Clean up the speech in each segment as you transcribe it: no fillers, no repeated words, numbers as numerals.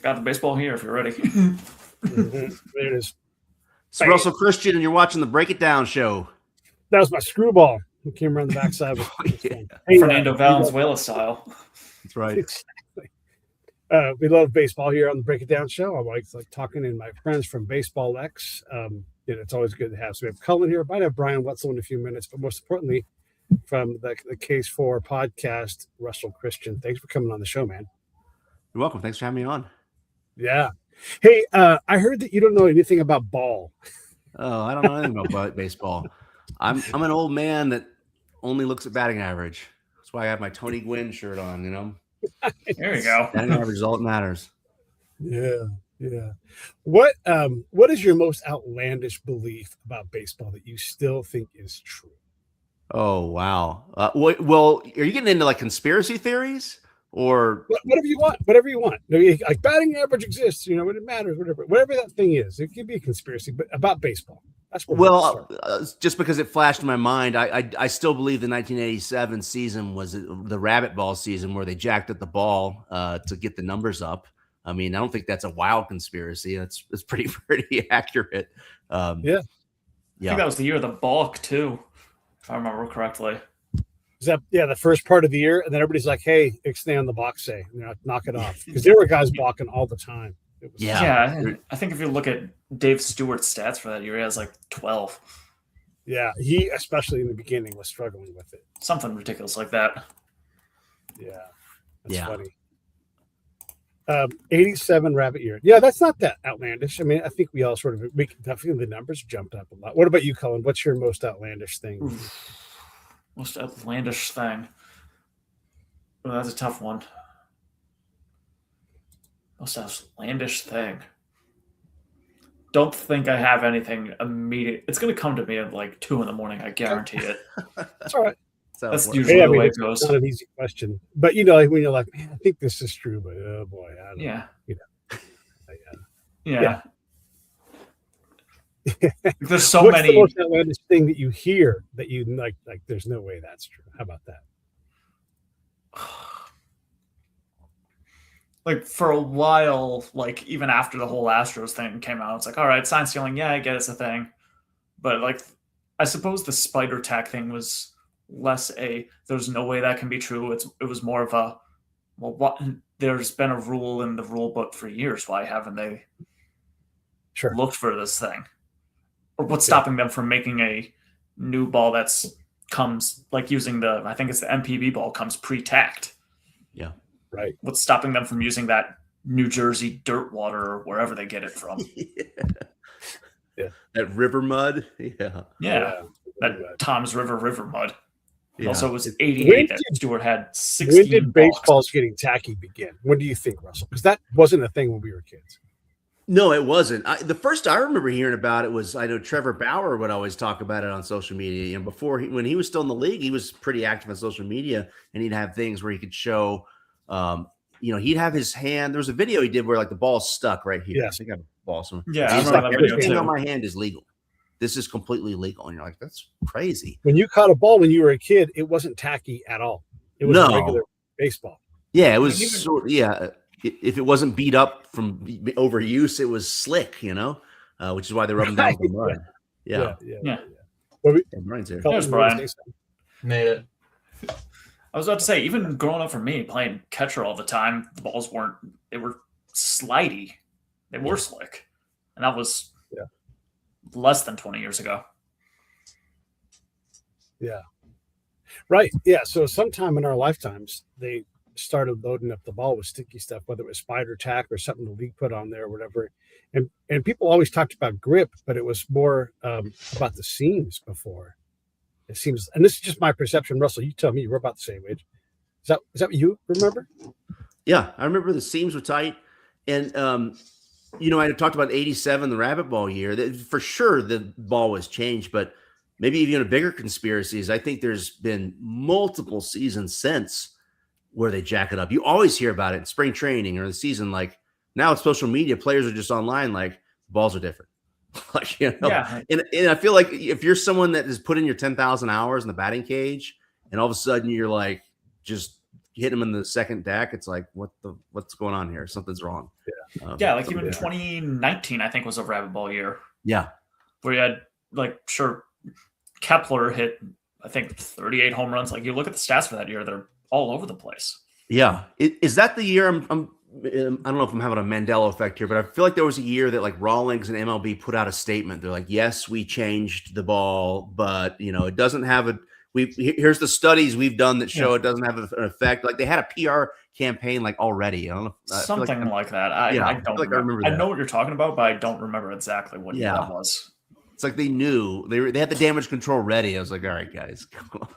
Got the baseball here if you're ready. There it is. It's Russell Christian, and you're watching the Break It Down show. That was my screwball. Who came around the backside with Hey, Fernando Valenzuela style. That's right. Exactly. We love baseball here on the Break It Down show. I like talking to my friends from Baseball X. It's always good to have. So we have Cullen here. Might have Brian Wetzel in a few minutes, but most importantly, from the Case 4 podcast, Russell Christian. Thanks for coming on the show, man. You're welcome. Thanks for having me on. Yeah. Hey, I heard that you don't know anything about ball. Oh, I don't know anything about baseball. I'm an old man that only looks at batting average. That's why I have my Tony Gwynn shirt on, you know. There you go. Batting average is all that matters. Yeah. What is your most outlandish belief about baseball that you still think is true? Oh, wow. Well, are you getting into like conspiracy theories or whatever you want? Like batting average exists, you know, it matters, whatever that thing is. It could be a conspiracy, but about baseball. That's what just because it flashed in my mind, I still believe the 1987 season was the rabbit ball season where they jacked up the ball to get the numbers up. I mean, I don't think that's a wild conspiracy. It's pretty accurate. I think that was the year of the balk too, if I remember correctly. Is that the first part of the year, and then everybody's like, "Hey, stay on the box, say, knock it off," because there were guys balking all the time. I think if you look at Dave Stewart's stats for that year, he has like 12. Yeah, he especially in the beginning was struggling with it. Something ridiculous like that. Yeah, that's funny. 87 rabbit year. Yeah, that's not that outlandish. I mean, I think we all definitely the numbers jumped up a lot. What about you, Cullen? What's your most outlandish thing? Most outlandish thing. Well, that's a tough one. Most outlandish thing. Don't think I have anything immediate. It's going to come to me at like 2 a.m. I guarantee it. That's all right. That's usually the way it goes. It's not an easy question, but when you're like, man, I think this is true, but oh boy, I don't know. Yeah. There's so What's many. The most outlandish thing that you hear that you like? There's no way that's true. How about that? Like for a while, like even after the whole Astros thing came out, it's like, all right, sign stealing, I get it's a thing, but like, I suppose the spider tack thing was less there's no way that can be true. It was more of a, well, what? There's been a rule in the rule book for years. Why haven't they looked for this thing? Or what's stopping them from making a new ball comes like using I think it's the MPB ball comes pre-tacked. Yeah. Right. What's stopping them from using that New Jersey dirt water or wherever they get it from? Yeah. That river mud. Yeah. That Tom's River mud. Yeah. Also, it was 88 that Stewart had 16. When did baseball's getting tacky begin? When do you think, Russell? Because that wasn't a thing when we were kids. No, it wasn't. The first I remember hearing about it was, I know Trevor Bauer would always talk about it on social media. And when he was still in the league, he was pretty active on social media, and he'd have things where he could show, he'd have his hand. There was a video he did where like the ball's stuck right here. Yes. I think I have a ball somewhere. Yeah, I remember that video too. On my hand is legal. This is completely legal. And you're like, that's crazy. When you caught a ball when you were a kid, it wasn't tacky at all. It was regular baseball. Yeah, it was if it wasn't beat up from overuse, it was slick, which is why they rub them down with the mud. Yeah. Brian's here. There's Brian. Made it. I was about to say, even growing up for me, playing catcher all the time, the balls were slidey. They were slick. And that was less than 20 years ago. Yeah. Right. Yeah. So sometime in our lifetimes, they started loading up the ball with sticky stuff, whether it was spider tack or something the league put on there or whatever. And people always talked about grip, but it was more about the seams before. It seems, and this is just my perception, Russell, you tell me, we're about the same age. Is that what you remember? Yeah, I remember the seams were tight. And, I talked about 87, the rabbit ball year. For sure, the ball was changed, but maybe even a bigger conspiracy is I think there's been multiple seasons since where they jack it up. You always hear about it in spring training or the season. Like now with social media, players are just online, like balls are different. And I feel like if you're someone that has put in your 10,000 hours in the batting cage and all of a sudden you're like just hit them in the second deck, it's like, what's going on here? Something's wrong. Yeah, like even 2019, I think, was a rabbit ball year. Yeah. Where you had, like, sure, Kepler hit, I think, 38 home runs. Like, you look at the stats for that year, they're all over the place. Yeah. Is that the year I don't know if I'm having a Mandela effect here, but I feel like there was a year that like Rawlings and MLB put out a statement. They're like, yes, we changed the ball, but it doesn't have here's the studies we've done that show it doesn't have an effect. Like they had a PR campaign like already. I don't know. Something like that. I don't remember. I know what you're talking about, but I don't remember exactly what that was. It's like they knew they had the damage control ready. I was like, all right, guys,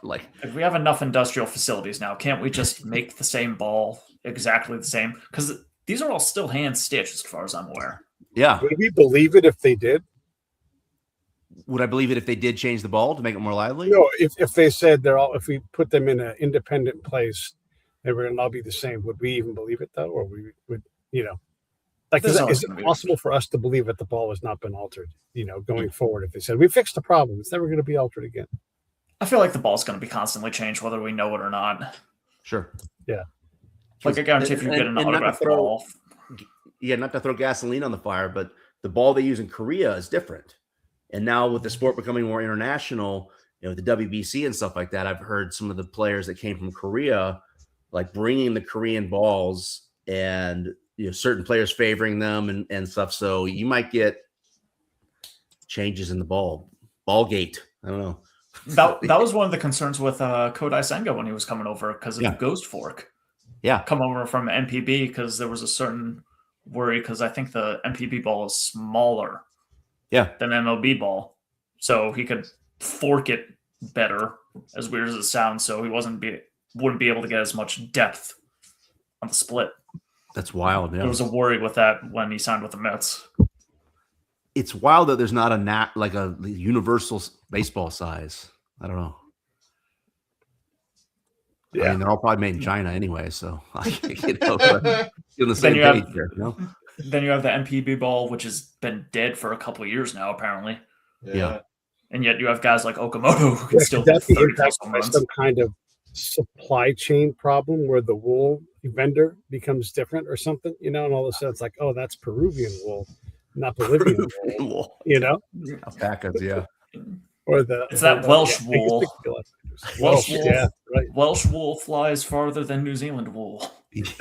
like if we have enough industrial facilities now, can't we just make the same ball exactly the same? Because these are all still hand stitched, as far as I'm aware. Yeah. Would we believe it if they did? Would I believe it if they did change the ball to make it more lively? No, if they said if we put them in an independent place, they were going to all be the same. Would we even believe it though, or we would, like is it possible for us to believe that the ball has not been altered? Going forward, if they said we fixed the problem, it's never going to be altered again. I feel like the ball's going to be constantly changed, whether we know it or not. Sure. Yeah. Like I guarantee, if you get an autographed ball. Yeah, not to throw gasoline on the fire, but the ball they use in Korea is different. And now with the sport becoming more international, the WBC and stuff like that, I've heard some of the players that came from Korea, like bringing the Korean balls and certain players favoring them and stuff. So you might get changes in the ball gate. I don't know. That was one of the concerns with Kodai Senga when he was coming over because of the Ghost Fork. Yeah. Come over from MPB because there was a certain worry because I think the MPB ball is smaller than MLB ball. So he could fork it better, as weird as it sounds, so he wouldn't be able to get as much depth on the split. That's wild. Yeah. There was a worry with that when he signed with the Mets. It's wild that there's not a universal baseball size. I don't know. Yeah. I mean, they're all probably made in China anyway, so doing the same page here. Then you have the MPB ball, which has been dead for a couple of years now, apparently. Yeah. And yet you have guys like Okamoto who can still hit 30 runs. Some kind of supply chain problem where the wool vendor becomes different or something, and all of a sudden it's like, oh, that's Peruvian wool, not Bolivian wool. Alpacas, yeah. Or it's that Welsh wool. Welsh wool. Yeah, right. Welsh wool flies farther than New Zealand wool. It's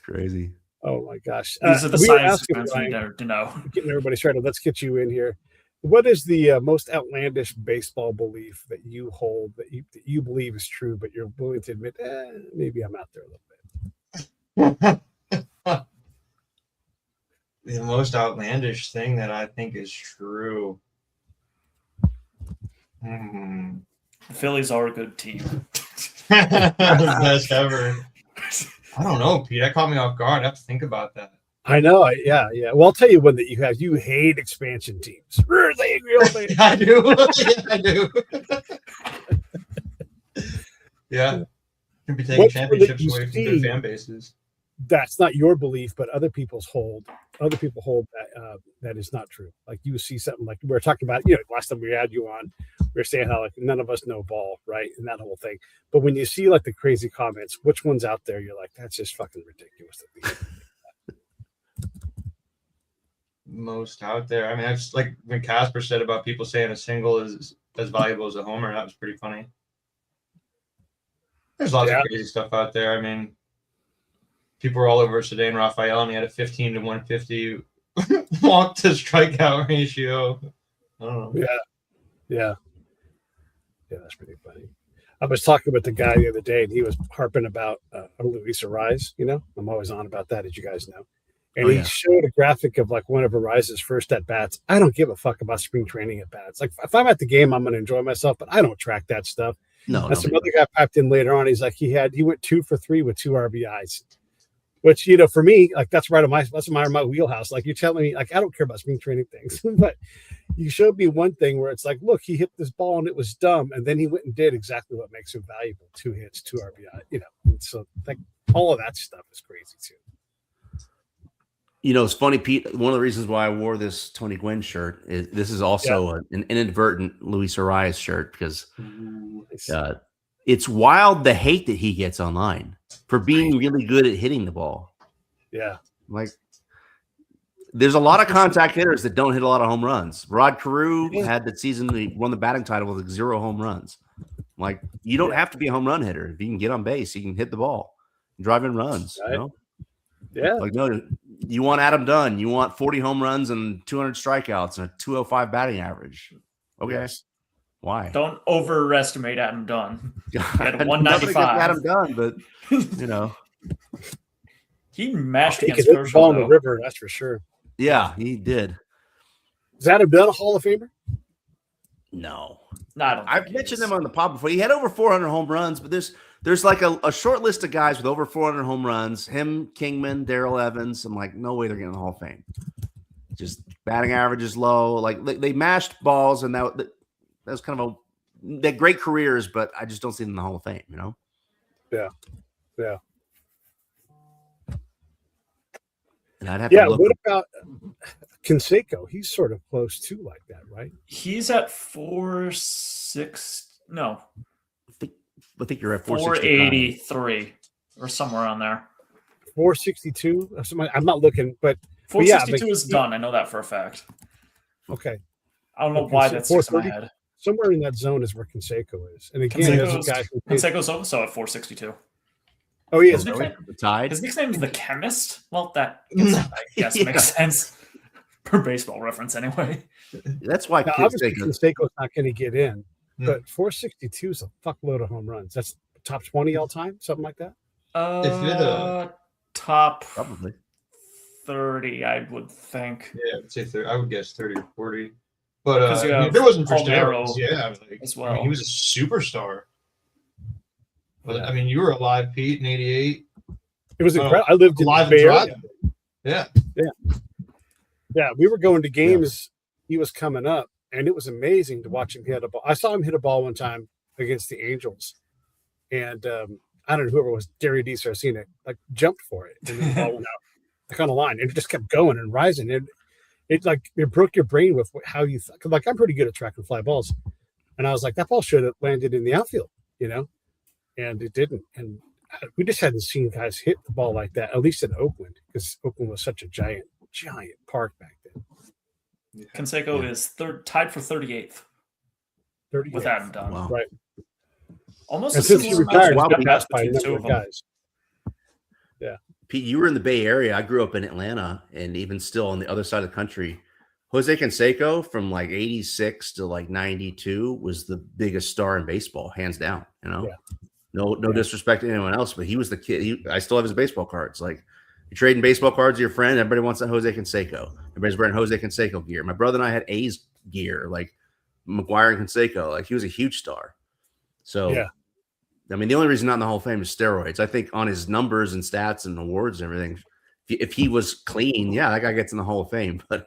crazy. Oh my gosh. These are the science experiments we need to know. Getting everybody started. Let's get you in here. What is the most outlandish baseball belief that you hold, that you believe is true, but you're willing to admit, maybe I'm out there a little bit? The most outlandish thing that I think is true. The Phillies are a good team. The best ever. I don't know, Pete. That caught me off guard. I have to think about that. I know. Yeah. Well, I'll tell you one that you hate expansion teams. I do. I do. Yeah. Can be taking championships away from good fan bases. That's not your belief, but other people hold that that is not true. Like you see something like we were talking about, last time we had you on, we were saying how like none of us know ball, right? And that whole thing. But when you see like the crazy comments, which one's out there, you're like, that's just fucking ridiculous. Most out there. I mean, that's like when Casper said about people saying a single is as valuable as a homer. That was pretty funny. There's lots of crazy stuff out there. I mean, people were all over Cedane Raphael, and he had a 15 to 150 walk to strikeout ratio. I don't know. Yeah, that's pretty funny. I was talking with the guy the other day, and he was harping about Luis Ariz. I'm always on about that, as you guys know. And he showed a graphic of like one of Ariz's first at bats. I don't give a fuck about spring training at bats. Like if I'm at the game, I'm going to enjoy myself, but I don't track that stuff. No. Some other guy piped in later on. He's like, he went 2 for 3 with 2 RBIs. Which, for me, like that's right on my wheelhouse. Like you're telling me, like I don't care about spring training things, but you showed me one thing where it's like, look, he hit this ball and it was dumb, and then he went and did exactly what makes him valuable: 2 hits, 2 RBI. And so like all of that stuff is crazy too. It's funny, Pete. One of the reasons why I wore this Tony Gwynn shirt is this is also an inadvertent Luis Ariz shirt because it's wild the hate that he gets online for being really good at hitting the ball. Yeah. Like, there's a lot of contact hitters that don't hit a lot of home runs. Rod Carew had that season he won the batting title with like 0 home runs. Like, you don't have to be a home run hitter. If you can get on base, you can hit the ball, drive in runs. Right. You know? Yeah. Like, no, you want Adam Dunn. You want 40 home runs and 200 strikeouts and a 205 batting average. Okay. Yes. Why? Don't overestimate Adam Dunn. He had Nothing against 195. Adam Dunn, but, you know. He mashed He can against hit the Kershaw, ball in the though. river, that's for sure. Yeah, he did. Is Adam Dunn a Hall of Famer? No. No, I don't think I've he mentioned is. him on the pod before. He had over 400 home runs, but there's like a short list of guys with over 400 home runs. Him, Kingman, Darrell Evans. I'm like, no way they're getting the Hall of Fame. Just batting average is low. Like, they mashed balls, and that was kind of they're great careers, but I just don't see them in the Hall of Fame, you know? Yeah. Yeah. And I'd have to look. What about Canseco? He's sort of close too, like that, right? He's at 4.6. No, I think you're at 469. 483 or somewhere around there. 462. I'm not looking, but 462 yeah, is done. I know that for a fact. okay. I don't know Okay, why so that sticks in my 430? head. Somewhere in that zone is where Canseco is. And again, there's a guy who Canseco's also at 462. Oh, he is. His Really? nickname, The Tide. his nickname is the Chemist. Well, that I guess Yeah. makes sense per baseball reference, anyway. That's why Now, obviously, Canseco. Canseco's not going to get in, Hmm. but 462 is a fuckload of home runs. That's top 20 all time, something like that. Top Probably. 30, I would think. Yeah, I'd say 30. I would guess 30 or 40. But 'Cause you I mean, have if it wasn't for Palmeiro steroids, yeah, like, as I mean, well. he was a superstar. But Yeah. I mean, you were alive, Pete, in '88. It was Oh, incredible. I lived in Alive the and Bay Area. driving. Yeah. Yeah, we were going to games. He was coming up, and it was amazing to watch him hit a ball. I saw him hit a ball one time against the Angels, and I don't know whoever it was, Gary DiSarcina, like jumped for it, and then the ball went out like on the line, and it just kept going and rising. It broke your brain with how you like. I'm pretty good at track and fly balls, and I was like, that ball should have landed in the outfield, you know, and it didn't. And we just hadn't seen guys hit the ball like that, at least in Oakland, because Oakland was such a giant park back then. Canseco is tied for 38th 30 with Adam Dunn. Wow. Right. Almost And a since he similar retired, amount he's of been at-bats passed by a between the two number of of them. guys. Pete, you were in the Bay Area. I grew up in Atlanta, and even still on the other side of the country, Jose Canseco from like 86 to like 92 was the biggest star in baseball, hands down. You know, Yeah. no disrespect to anyone else, but he was the kid. I still have his baseball cards. Like, you're trading baseball cards with your friend, everybody wants that Jose Canseco. Everybody's wearing Jose Canseco gear. My brother and I had A's gear, like McGuire and Canseco. Like, he was a huge star. So, Yeah. I mean, the only reason not in the Hall of Fame is steroids. I think on his numbers and stats and awards and everything, if he was clean, yeah, that guy gets in the Hall of Fame. But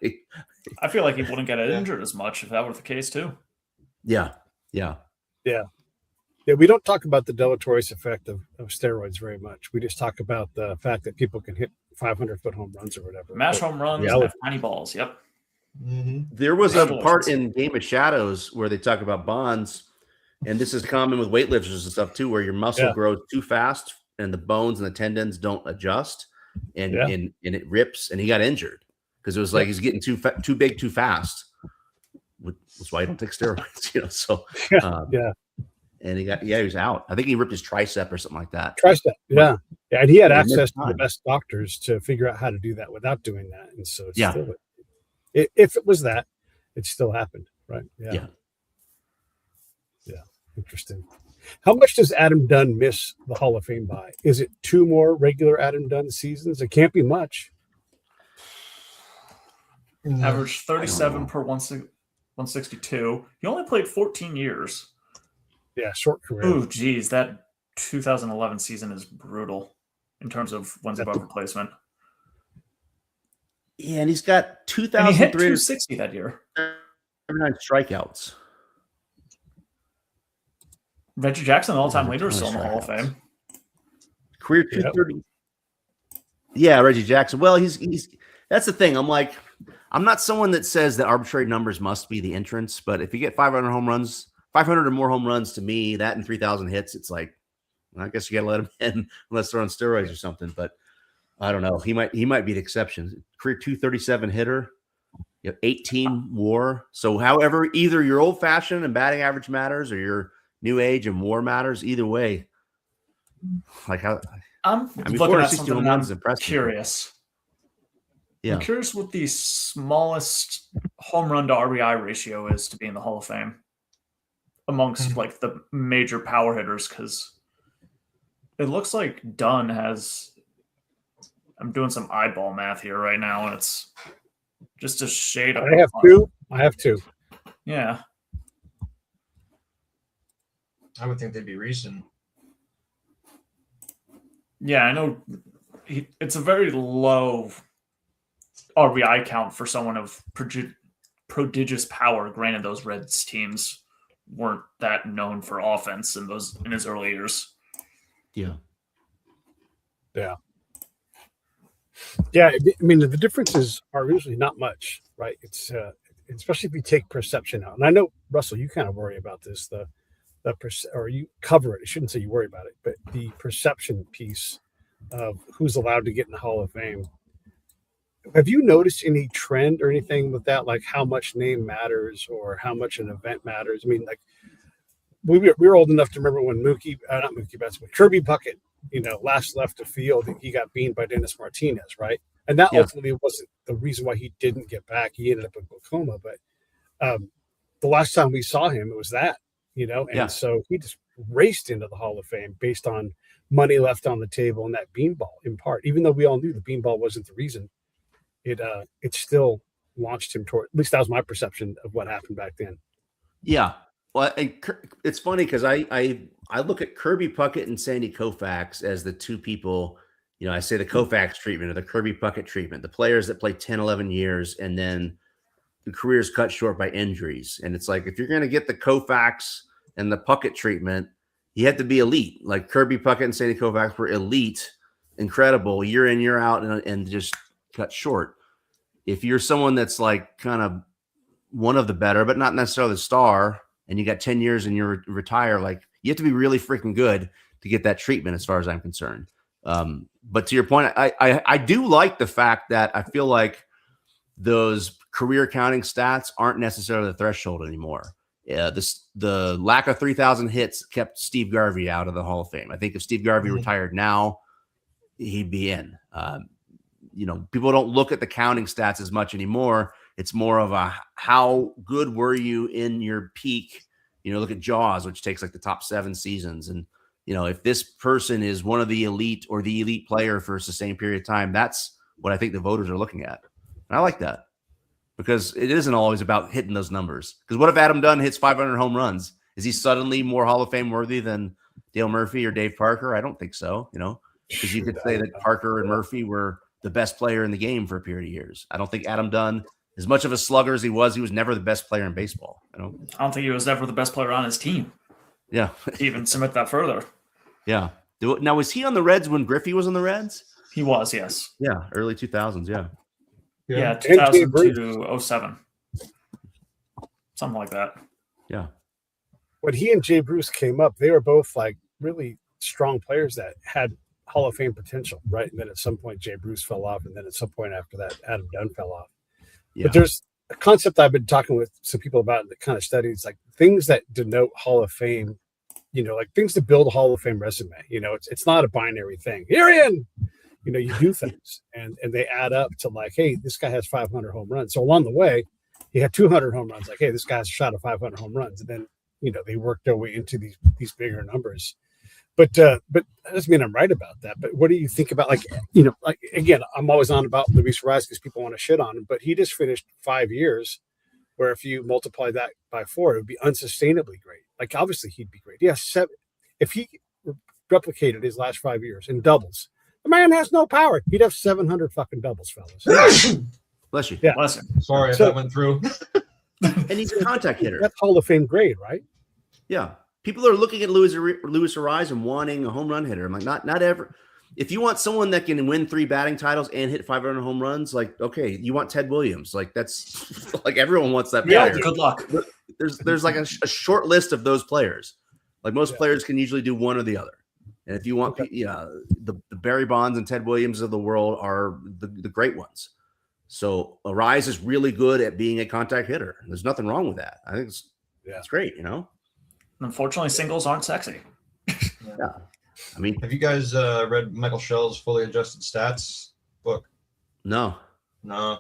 I feel like he wouldn't get injured as much if that were the case, too. yeah. Yeah, we don't talk about the deleterious effect of steroids very much. We just talk about the fact that people can hit 500-foot home runs or whatever. Mash But home runs, yeah, and have tiny balls. Yep. Mm-hmm. There was a Steroids. part in Game of Shadows where they talk about bonds, and this is common with weightlifters and stuff too, where your muscle Yeah. grows too fast and the bones and the tendons don't adjust, and Yeah. and it rips, and he got injured because it was like he's getting too big too fast. That's why you don't take steroids, you know. So Yeah. and he was out. I think he ripped his tricep or something like that. Tricep. Yeah. And he had Yeah, access to the time. best doctors to figure out how to do that without doing that. And so it's Yeah. still, if it was that, it still happened, right? Yeah. Interesting. How much does Adam Dunn miss the Hall of Fame by? Is it 2 more regular Adam Dunn seasons? It can't be much. Averaged know. 37 per 162. He only played 14 years. Yeah, short career. Ooh, geez, that 2011 season is brutal in terms of wins above replacement. Yeah, and he's got And he hit 2,339 260 that year. strikeouts. Reggie Jackson, the all-time Yeah, leader, is still in the Hall of strikeouts. Fame. Career 230. Yeah, Reggie Jackson. Well, he's that's the thing. I'm not someone that says that arbitrary numbers must be the entrance, but if you get 500 home runs, 500 or more home runs to me, that and 3,000 hits, it's like, I guess you got to let him in unless they're on steroids or something. But I don't know. He might be the exception. Career 237 hitter, 18 WAR. So however, either your old fashioned and batting average matters, or your new age and WAR matters. Either way, like how I'm looking at something and I'm curious. Yeah. I'm curious what the smallest home run to RBI ratio is to be in the Hall of Fame amongst like the major power hitters, because it looks like Dunn has. I'm doing some eyeball math here right now, and it's just a shade of. I have two. Yeah. I would think they'd be recent. Yeah, I know. It's a very low RBI count for someone of prodigious power. Granted, those Reds teams weren't that known for offense in his early years. Yeah. Yeah. Yeah. I mean, the differences are usually not much, right? It's especially if you take perception out. And I know, Russell, you kind of worry about this, or you cover it. I shouldn't say you worry about it, but the perception piece of who's allowed to get in the Hall of Fame. Have you noticed any trend or anything with that? Like how much name matters or how much an event matters? I mean, like we were old enough to remember when Kirby Puckett, last left the field, and he got beamed by Dennis Martinez, right? And that ultimately wasn't the reason why he didn't get back. He ended up in glaucoma, but the last time we saw him, it was that, and so he just raced into the Hall of Fame based on money left on the table and that beanball in part, even though we all knew the beanball wasn't the reason. It still launched him toward, at least that was my perception of what happened back then. Yeah. Well, it's funny because I look at Kirby Puckett and Sandy Koufax as the two people, I say the Koufax treatment or the Kirby Puckett treatment, the players that play 10, 11 years and then the career's cut short by injuries. And it's like, if you're going to get the Koufax and the Puckett treatment, you have to be elite. Like Kirby Puckett and Sandy Koufax were elite, incredible, year in, year out, and just cut short. If you're someone that's like kind of one of the better, but not necessarily the star, and you got 10 years and you're retire, like you have to be really freaking good to get that treatment as far as I'm concerned. But to your point, I do like the fact that I feel like those career counting stats aren't necessarily the threshold anymore. The lack of 3,000 hits kept Steve Garvey out of the Hall of Fame. I think if Steve Garvey retired now, he'd be in. People don't look at the counting stats as much anymore. It's more of a how good were you in your peak? Look at Jaws, which takes like the top 7 seasons. And, if this person is one of the elite or the elite player for a sustained period of time, that's what I think the voters are looking at. And I like that because it isn't always about hitting those numbers. Because what if Adam Dunn hits 500 home runs? Is he suddenly more Hall of Fame worthy than Dale Murphy or Dave Parker? I don't think so, because you could say that Parker and Murphy were the best player in the game for a period of years. I don't think Adam Dunn, as much of a slugger as he was never the best player in baseball. I don't think he was ever the best player on his team. Yeah. To even submit that further. Yeah. Now, was he on the Reds when Griffey was on the Reds? He was, yes. Yeah. Early 2000s. Yeah. Yeah. 2000 to 07. Something like that. Yeah. When he and Jay Bruce came up, they were both like really strong players that had Hall of Fame potential, right? And then at some point, Jay Bruce fell off. And then at some point after that, Adam Dunn fell off. Yeah. But there's a concept I've been talking with some people about that kind of studies, like things that denote Hall of Fame, like things to build a Hall of Fame resume. It's not a binary thing. You're in, you do things and they add up to like, hey, this guy has 500 home runs. So along the way, he had 200 home runs. Like, hey, this guy's shot at 500 home runs. And then, they worked their way into these bigger numbers. But that doesn't mean I'm right about that. But what do you think about, like again, I'm always on about Luis Ariz because people want to shit on him, but he just finished 5 years where if you multiply that by 4, it would be unsustainably great. Like, obviously he'd be great. Yes. 7. If he replicated his last 5 years in doubles, the man has no power. He'd have 700 fucking doubles, fellas. Bless you. Yeah. Bless him. Sorry if that went through. And he's a contact hitter. That's Hall of Fame grade, right? Yeah. People are looking at Luis Ariz and wanting a home run hitter. I'm like, not ever. If you want someone that can win 3 batting titles and hit 500 home runs, like, okay, you want Ted Williams. Like, that's like everyone wants that player. Yeah, good luck. there's like a short list of those players. Like most Yeah. players can usually do one or the other. And if you want, the Barry Bonds and Ted Williams of the world are the great ones. So Arise is really good at being a contact hitter. There's nothing wrong with that. I think it's great, Unfortunately, singles aren't sexy. Yeah. I mean, Have you guys read Michael Schell's Fully Adjusted Stats book? no. No.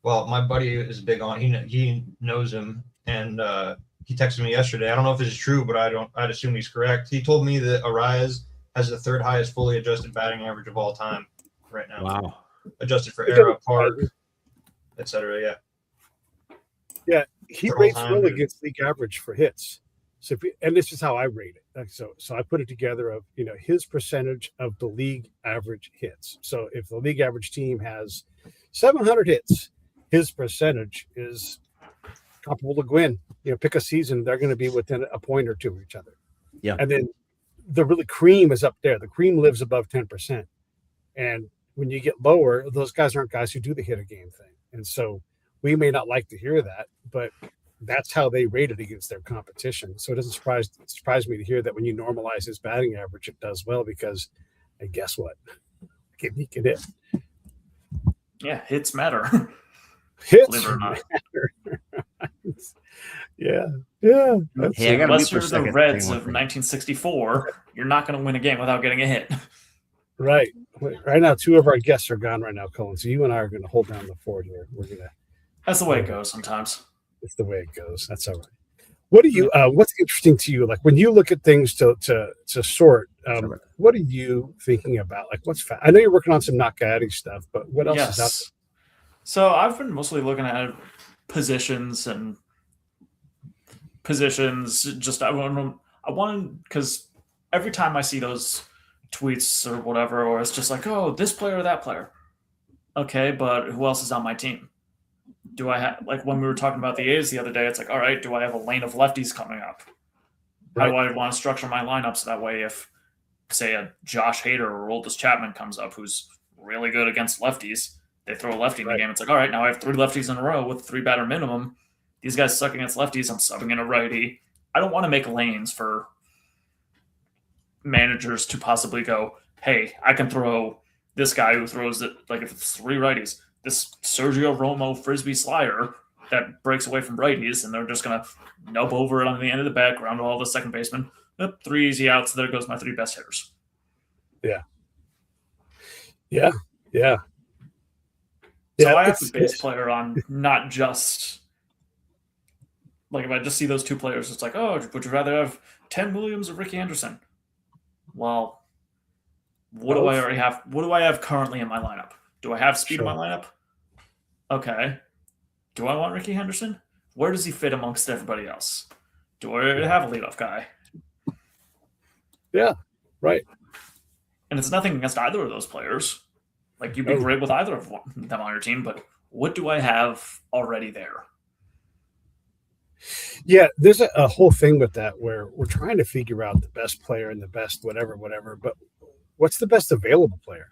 Well, my buddy is big on. He knows him, and he texted me yesterday. I don't know if this is true, but I'd assume he's correct. He told me that Arise has the third highest fully adjusted batting average of all time right now. Wow. Adjusted for era, park, etc. Yeah. Yeah, he For all rates time, well dude. against league average for hits. So, and this is how I rate it. So I put it together of his percentage of the league average hits. So if the league average team has 700 hits, his percentage is comparable to Gwynn. Pick a season, they're going to be within a point or two of each other. Yeah. And then the really cream is up there. The cream lives above 10%. And when you get lower, those guys aren't guys who do the hit a game thing. And so we may not like to hear that, but that's how they rate it against their competition. So it doesn't surprise me to hear that when you normalize his batting average, it does well because, and guess what? He can hit. Yeah, hits matter. Hits Believe it or not. matter. Yeah. That's Hey, I it. gotta Unless mute you're for a the second. Reds Hang on. of 1964, you're not going to win a game without getting a hit. Right. Right now, two of our guests are gone right now, Cullen. So you and I are going to hold down the fort here. That's the way it goes sometimes. It's the way it goes. That's all right. What do you? What's interesting to you? Like when you look at things to sort, what are you thinking about? Like what's? I know you're working on some knockouty stuff, but what else is out Yes. So I've been mostly looking at positions. Just I want because every time I see those tweets or whatever, or it's just like, oh, this player or that player. Okay, but who else is on my team? Do I have, like when we were talking about the A's the other day, it's like, all right, do I have a lane of lefties coming up? How do I want to structure my lineup so that way if, say, a Josh Hader or Aroldis Chapman comes up who's really good against lefties, they throw a lefty in the game. It's like, all right, now I have 3 lefties in a row with 3 batter minimum. These guys suck against lefties. I'm subbing in a righty. I don't want to make lanes for managers to possibly go, hey, I can throw this guy who throws it, like if it's 3 righties, this Sergio Romo frisbee slider that breaks away from righties, and they're just going to nub over it on the end of the bat, ground all the second baseman. 3 easy outs. There goes my 3 best hitters. Yeah. So I have the base player on, not just like if I just see those 2 players, it's like, oh, would you rather have 10 Williams or Ricky Anderson? Well, what do I already have? What do I have currently in my lineup? Do I have speed in my lineup? Okay. Do I want Ricky Henderson? Where does he fit amongst everybody else? Do I already have a leadoff guy? Yeah, right. And it's nothing against either of those players. Like you'd be great with either of them on your team, but what do I have already there? Yeah, there's a whole thing with that where we're trying to figure out the best player and the best whatever, but what's the best available player?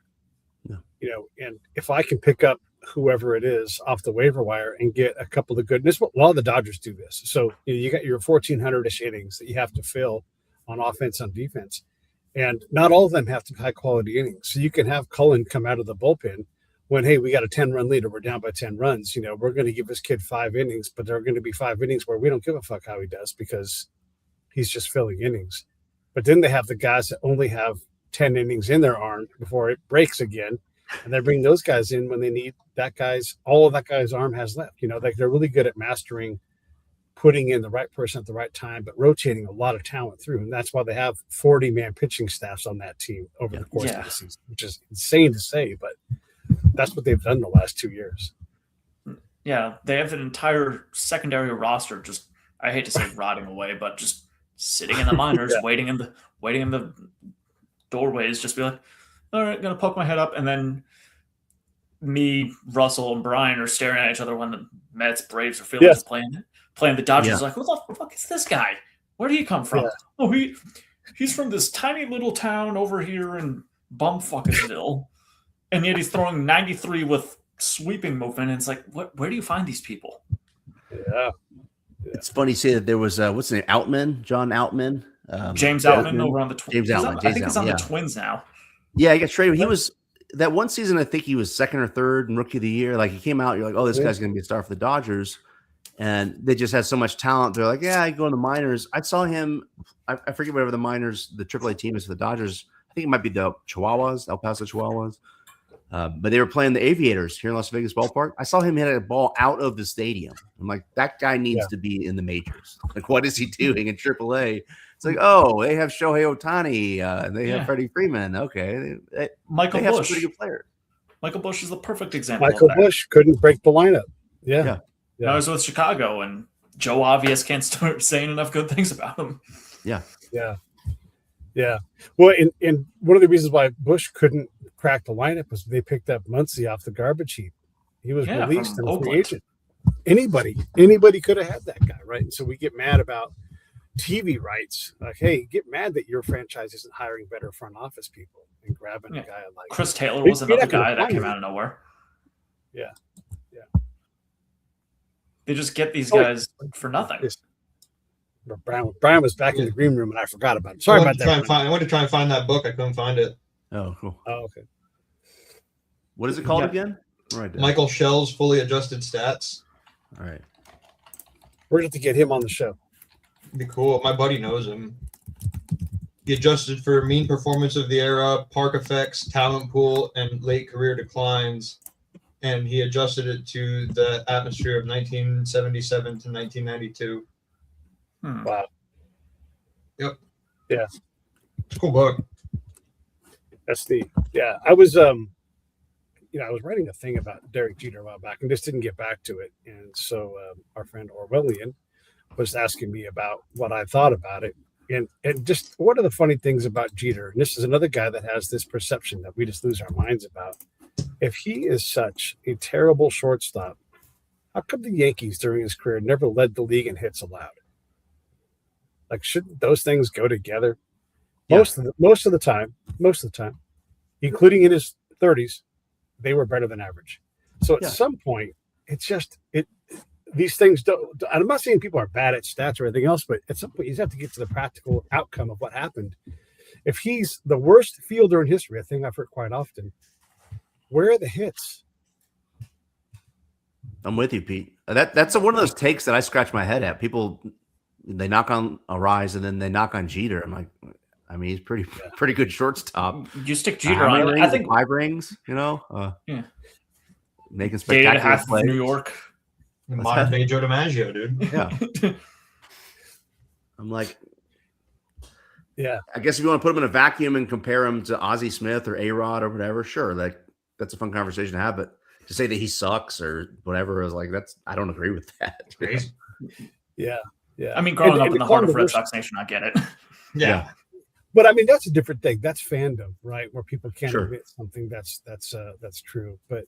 Yeah. And if I can pick up whoever it is off the waiver wire and get a couple of good, a lot of the Dodgers do this. So you got your 1,400-ish innings that you have to fill on offense, on defense. And not all of them have to high quality innings. So you can have Cullen come out of the bullpen when, hey, we got a 10-run lead or we're down by 10 runs. We're going to give this kid 5 innings, but there are going to be 5 innings where we don't give a fuck how he does because he's just filling innings. But then they have the guys that only have 10 innings in their arm before it breaks again. And they bring those guys in when they need all of that guy's arm has left. Like they're really good at mastering putting in the right person at the right time, but rotating a lot of talent through. And that's why they have 40-man pitching staffs on that team over the course of the season, which is insane to say, but that's what they've done the last 2 years. Yeah, they have an entire secondary roster just, I hate to say rotting away, but just sitting in the minors, waiting in the doorways, just be like, all right, gonna poke my head up, and then me, Russell, and Brian are staring at each other when the Mets, Braves, or Phillies are playing the Dodgers. Like, who the fuck is this guy? Where did he come from? Oh, he's from this tiny little town over here in Bumfuckisville, and yet he's throwing 93 with sweeping movement. And it's like, where do you find these people? It's funny to say that there was what's his name, Outman, John Outman, James Outman over on the James Outman. I think he's on the Twins now. Yeah, he got traded. He was that one season. I think he was second or third in Rookie of the Year. Like he came out, you're like, oh, this guy's going to be a star for the Dodgers, and they just had so much talent. They're like, yeah, I go in the minors. I saw him. I forget whatever the minors, the AAA team is for the Dodgers. I think it might be the Chihuahuas, El Paso Chihuahuas. But they were playing the Aviators here in Las Vegas ballpark. I saw him hit a ball out of the stadium. I'm like, that guy needs to be in the majors. Like, what is he doing in AAA? It's like, oh, they have Shohei Ohtani. They have Freddie Freeman. Okay. Michael they have Busch. some pretty good players. Michael Busch is the perfect example Michael of that. Busch couldn't break the lineup. Yeah. I was with Chicago, and Joe Obvious can't start saying enough good things about him. Yeah. Well, and one of the reasons why Busch couldn't crack the lineup was they picked up Muncy off the garbage heap. He was released and a free agent. Anybody could have had that guy, right? And so we get mad about TV rights. Like, hey, get mad that your franchise isn't hiring better front office people and grabbing a guy like Chris Taylor was another guy that came out of nowhere. Yeah. They just get these guys for nothing. Brian was back in the green room and I forgot about it. Sorry about that. I went to try and find that book. I couldn't find it. Oh, cool. Oh, okay. What is it called again? Right. Michael Schell's Fully Adjusted Stats. All right. We're going to have to get him on the show. Be cool. My buddy knows him. He adjusted for mean performance of the era, park effects, talent pool, and late career declines. And he adjusted it to the atmosphere of 1977 to 1992. Wow. Yep. Yeah. It's a cool book. That's the I was I was writing a thing about Derek Jeter a while back and just didn't get back to it. And so our friend Orwellian was asking me about what I thought about it. And just one of the funny things about Jeter, and this is another guy that has this perception that we just lose our minds about. If he is such a terrible shortstop, how come the Yankees during his career never led the league in hits allowed? Like, shouldn't those things go together? Most of the time, including in his 30s, they were better than average. So at some point, it's just these things don't. I'm not saying people are bad at stats or anything else, but at some point, you have to get to the practical outcome of what happened. If he's the worst fielder in history, a thing I've heard quite often, where are the hits? I'm with you, Pete. That's one of those takes that I scratch my head at. People, they knock on Arise and then they knock on Jeter. I'm like, I mean, he's pretty good shortstop. You stick Jeter on it. I think 5 rings, making dated spectacular half plays. of New York. Modern day Joe DiMaggio, dude. Yeah. I'm like, yeah. I guess if you want to put him in a vacuum and compare him to Ozzie Smith or A-Rod or whatever, sure, that's a fun conversation to have. But to say that he sucks or whatever is like, I don't agree with that. Crazy. Yeah. I mean, growing up in the heart of Red Sox Nation, I get it. Yeah. But I mean, that's a different thing. That's fandom, right? Where people can't admit something that's true. But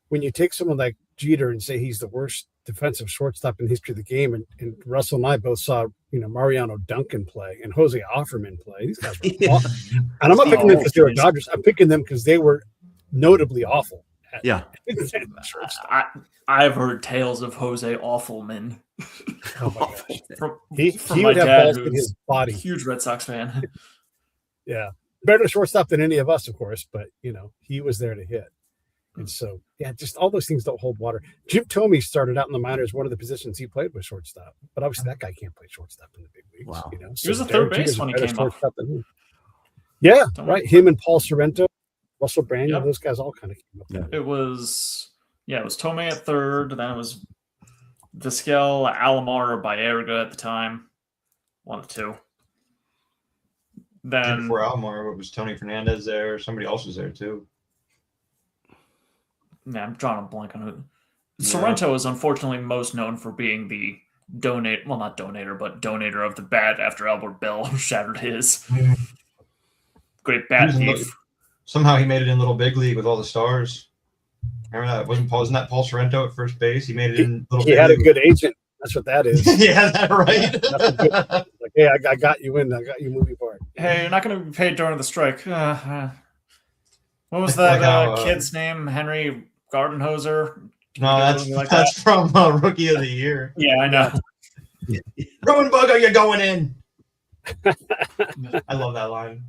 when you take someone like Jeter and say he's the worst defensive shortstop in the history of the game, and Russell and I both saw, Mariano Duncan play and Jose Offerman play. These guys were awful. And I'm not picking them because they were Dodgers. I'm picking them because they were notably awful. I've heard tales of Jose Awfulman. Oh my gosh. from He my would have dad, balls in who's his body. a huge Red Sox fan. Yeah. Better shortstop than any of us, of course, but he was there to hit. And so, just all those things don't hold water. Jim Thome started out in the minors. One of the positions he played was shortstop, but obviously that guy can't play shortstop in the big leagues. Wow. He was a third base when he came up. Yeah, right. Him and Paul Sorrento, Russell Brand, Yep. those guys all kind of came up. Yeah. It was Thome at third. Then it was Vizquel, Alomar, or Baerga at the time. One of two. Then Before Alomar, was Tony Fernandez there? Somebody else was there too. I'm drawing a blank on who. Sorrento is unfortunately most known for being the donator of the bat after Albert Bell shattered his. Great bat thief. Somehow he made it in Little Big League with all the stars. Remember that? Wasn't that Paul Sorrento at first base? He made it in Little Big League. He had a good agent. That's what that is. Yeah, that right. Like, hey, I got you in. I got you moving part. Hey, you're not going to be paid during the strike. What was that kid's name? Henry Gardenhoser? No, that's from Rookie of the Year. Yeah, I know. Rowan Bugger, you're going in. I love that line.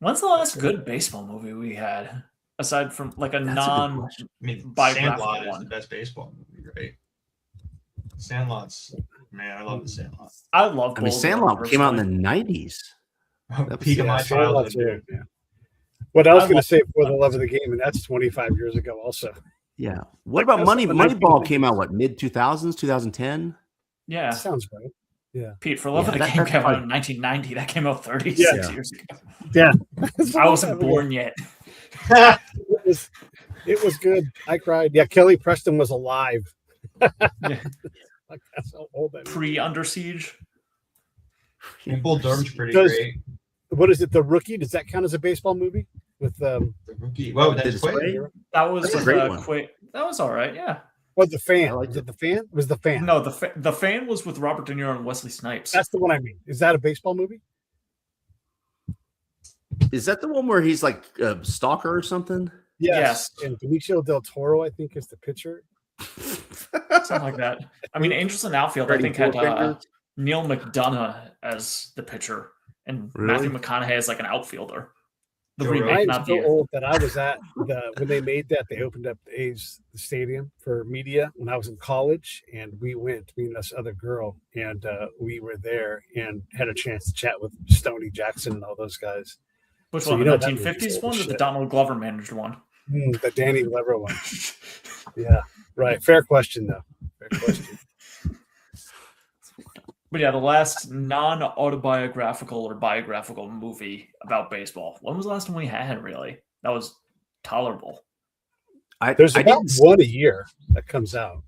When's the last good baseball movie we had? Aside from like a That's a good non question. I mean, biographical Sandlot is one. the best baseball movie, right? Sandlot's, man, I love the Sandlot. I love I mean, Bull Sandlot Durham came out in the personally. 90s. Peak of my childhood, Sandlot's old, dude. yeah. What I was I going love to say for the love of the game, and that's 25 years ago also. Yeah. What about That's Money? something I Moneyball think came out what, mid 2000s, 2010? Yeah. That sounds right. Yeah. Pete, for Love Yeah, of the that- Game that's came out probably- in 1990. That came out 36 Yeah. years ago. Yeah. I wasn't born yet. It was good. I cried. Yeah, Kelly Preston was alive. Yeah. Like, that's how old that is. Pre Under Siege. And Bull Durham's pretty Does- great. What is it? The Rookie? Does that count as a baseball movie? With The Rookie. Whoa, Did that's it quite. spray? That was That's a with great one. That was all right. Yeah. what the Fan? I liked Was it the Fan? It was the Fan? No, the fan was with Robert De Niro and Wesley Snipes. That's the one I mean. Is that a baseball movie? Is that the one where he's like a stalker or something? Yes. And Benicio del Toro, I think, is the pitcher. Something like that. I mean, Angels in Outfield, I think, had Fingers? Neil McDonough as the pitcher and Really? Matthew McConaughey as like an outfielder. The Joe remake, I'm not so the old that I was at when they made that. They opened up the stadium for media when I was in college, and we went, me and this other girl, and we were there and had a chance to chat with Stoney Jackson and all those guys. which So one? you The know that 1950s movie's one or old the shit. Donald Glover managed one? The Danny Glover one. Yeah, right. Fair question, though. Fair question. But yeah, the last non-autobiographical or biographical movie about baseball. When was the last one we had? Really, that was tolerable. There's I about didn't- one a year that comes out.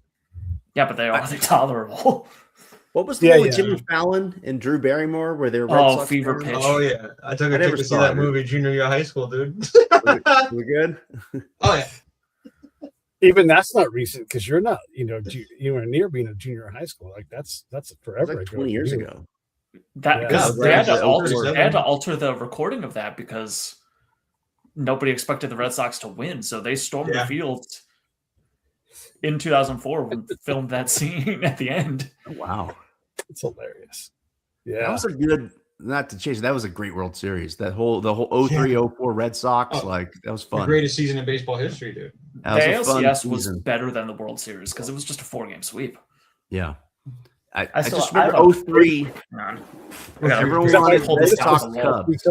Yeah, but they are tolerable. What was the Yeah, one with yeah. Jimmy Fallon and Drew Barrymore where they were Red Oh, Sox Fever fans? Pitch. Oh yeah, I took I a never trip to see saw that it. movie junior year of high school, dude. We good? Oh yeah. Even that's not recent because you're not, you were near being a junior in high school. Like that's It was forever like ago. 20 years for you. ago. That Yeah. because Yeah, they, had right. to alter, Yeah. they had to alter the recording of that because nobody expected the Red Sox to win, so they stormed the Yeah. field in 2004 when filmed that scene at the end. Oh, wow. It's hilarious. That Yeah. was a good, not to change, that was a great World Series. The whole 03-04 Red Sox, Oh, like that was The fun. greatest season in baseball history, dude. That was The a fun ALCS was season. better than the World Series because it was just a 4-game sweep. Yeah. I still- just I remember love- 03. Man. We gotta- Everyone we gotta wanted pull Red this down Sox to low. Cubs.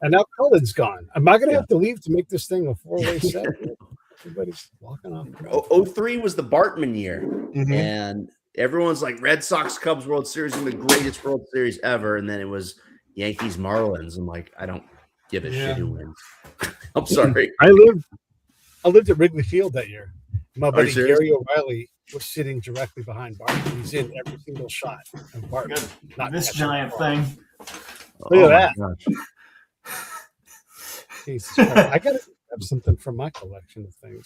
And now Cullen's gone. Am I going to Yeah. have to leave to make this thing a 4-way set? Everybody's walking off. 03 was the Bartman year. Mhm. And everyone's like Red Sox Cubs World Series and the greatest World Series ever. And then it was Yankees Marlins. I'm like, I don't give a Yeah. shit who wins. I'm sorry. I lived at Wrigley Field that year. My you buddy serious? Gary O'Reilly was sitting directly behind Barton. He's in every single shot of Barton. Not This catching giant the ball. thing. Look at Oh, that. my gosh. Jesus Christ. I got to have something from my collection of things.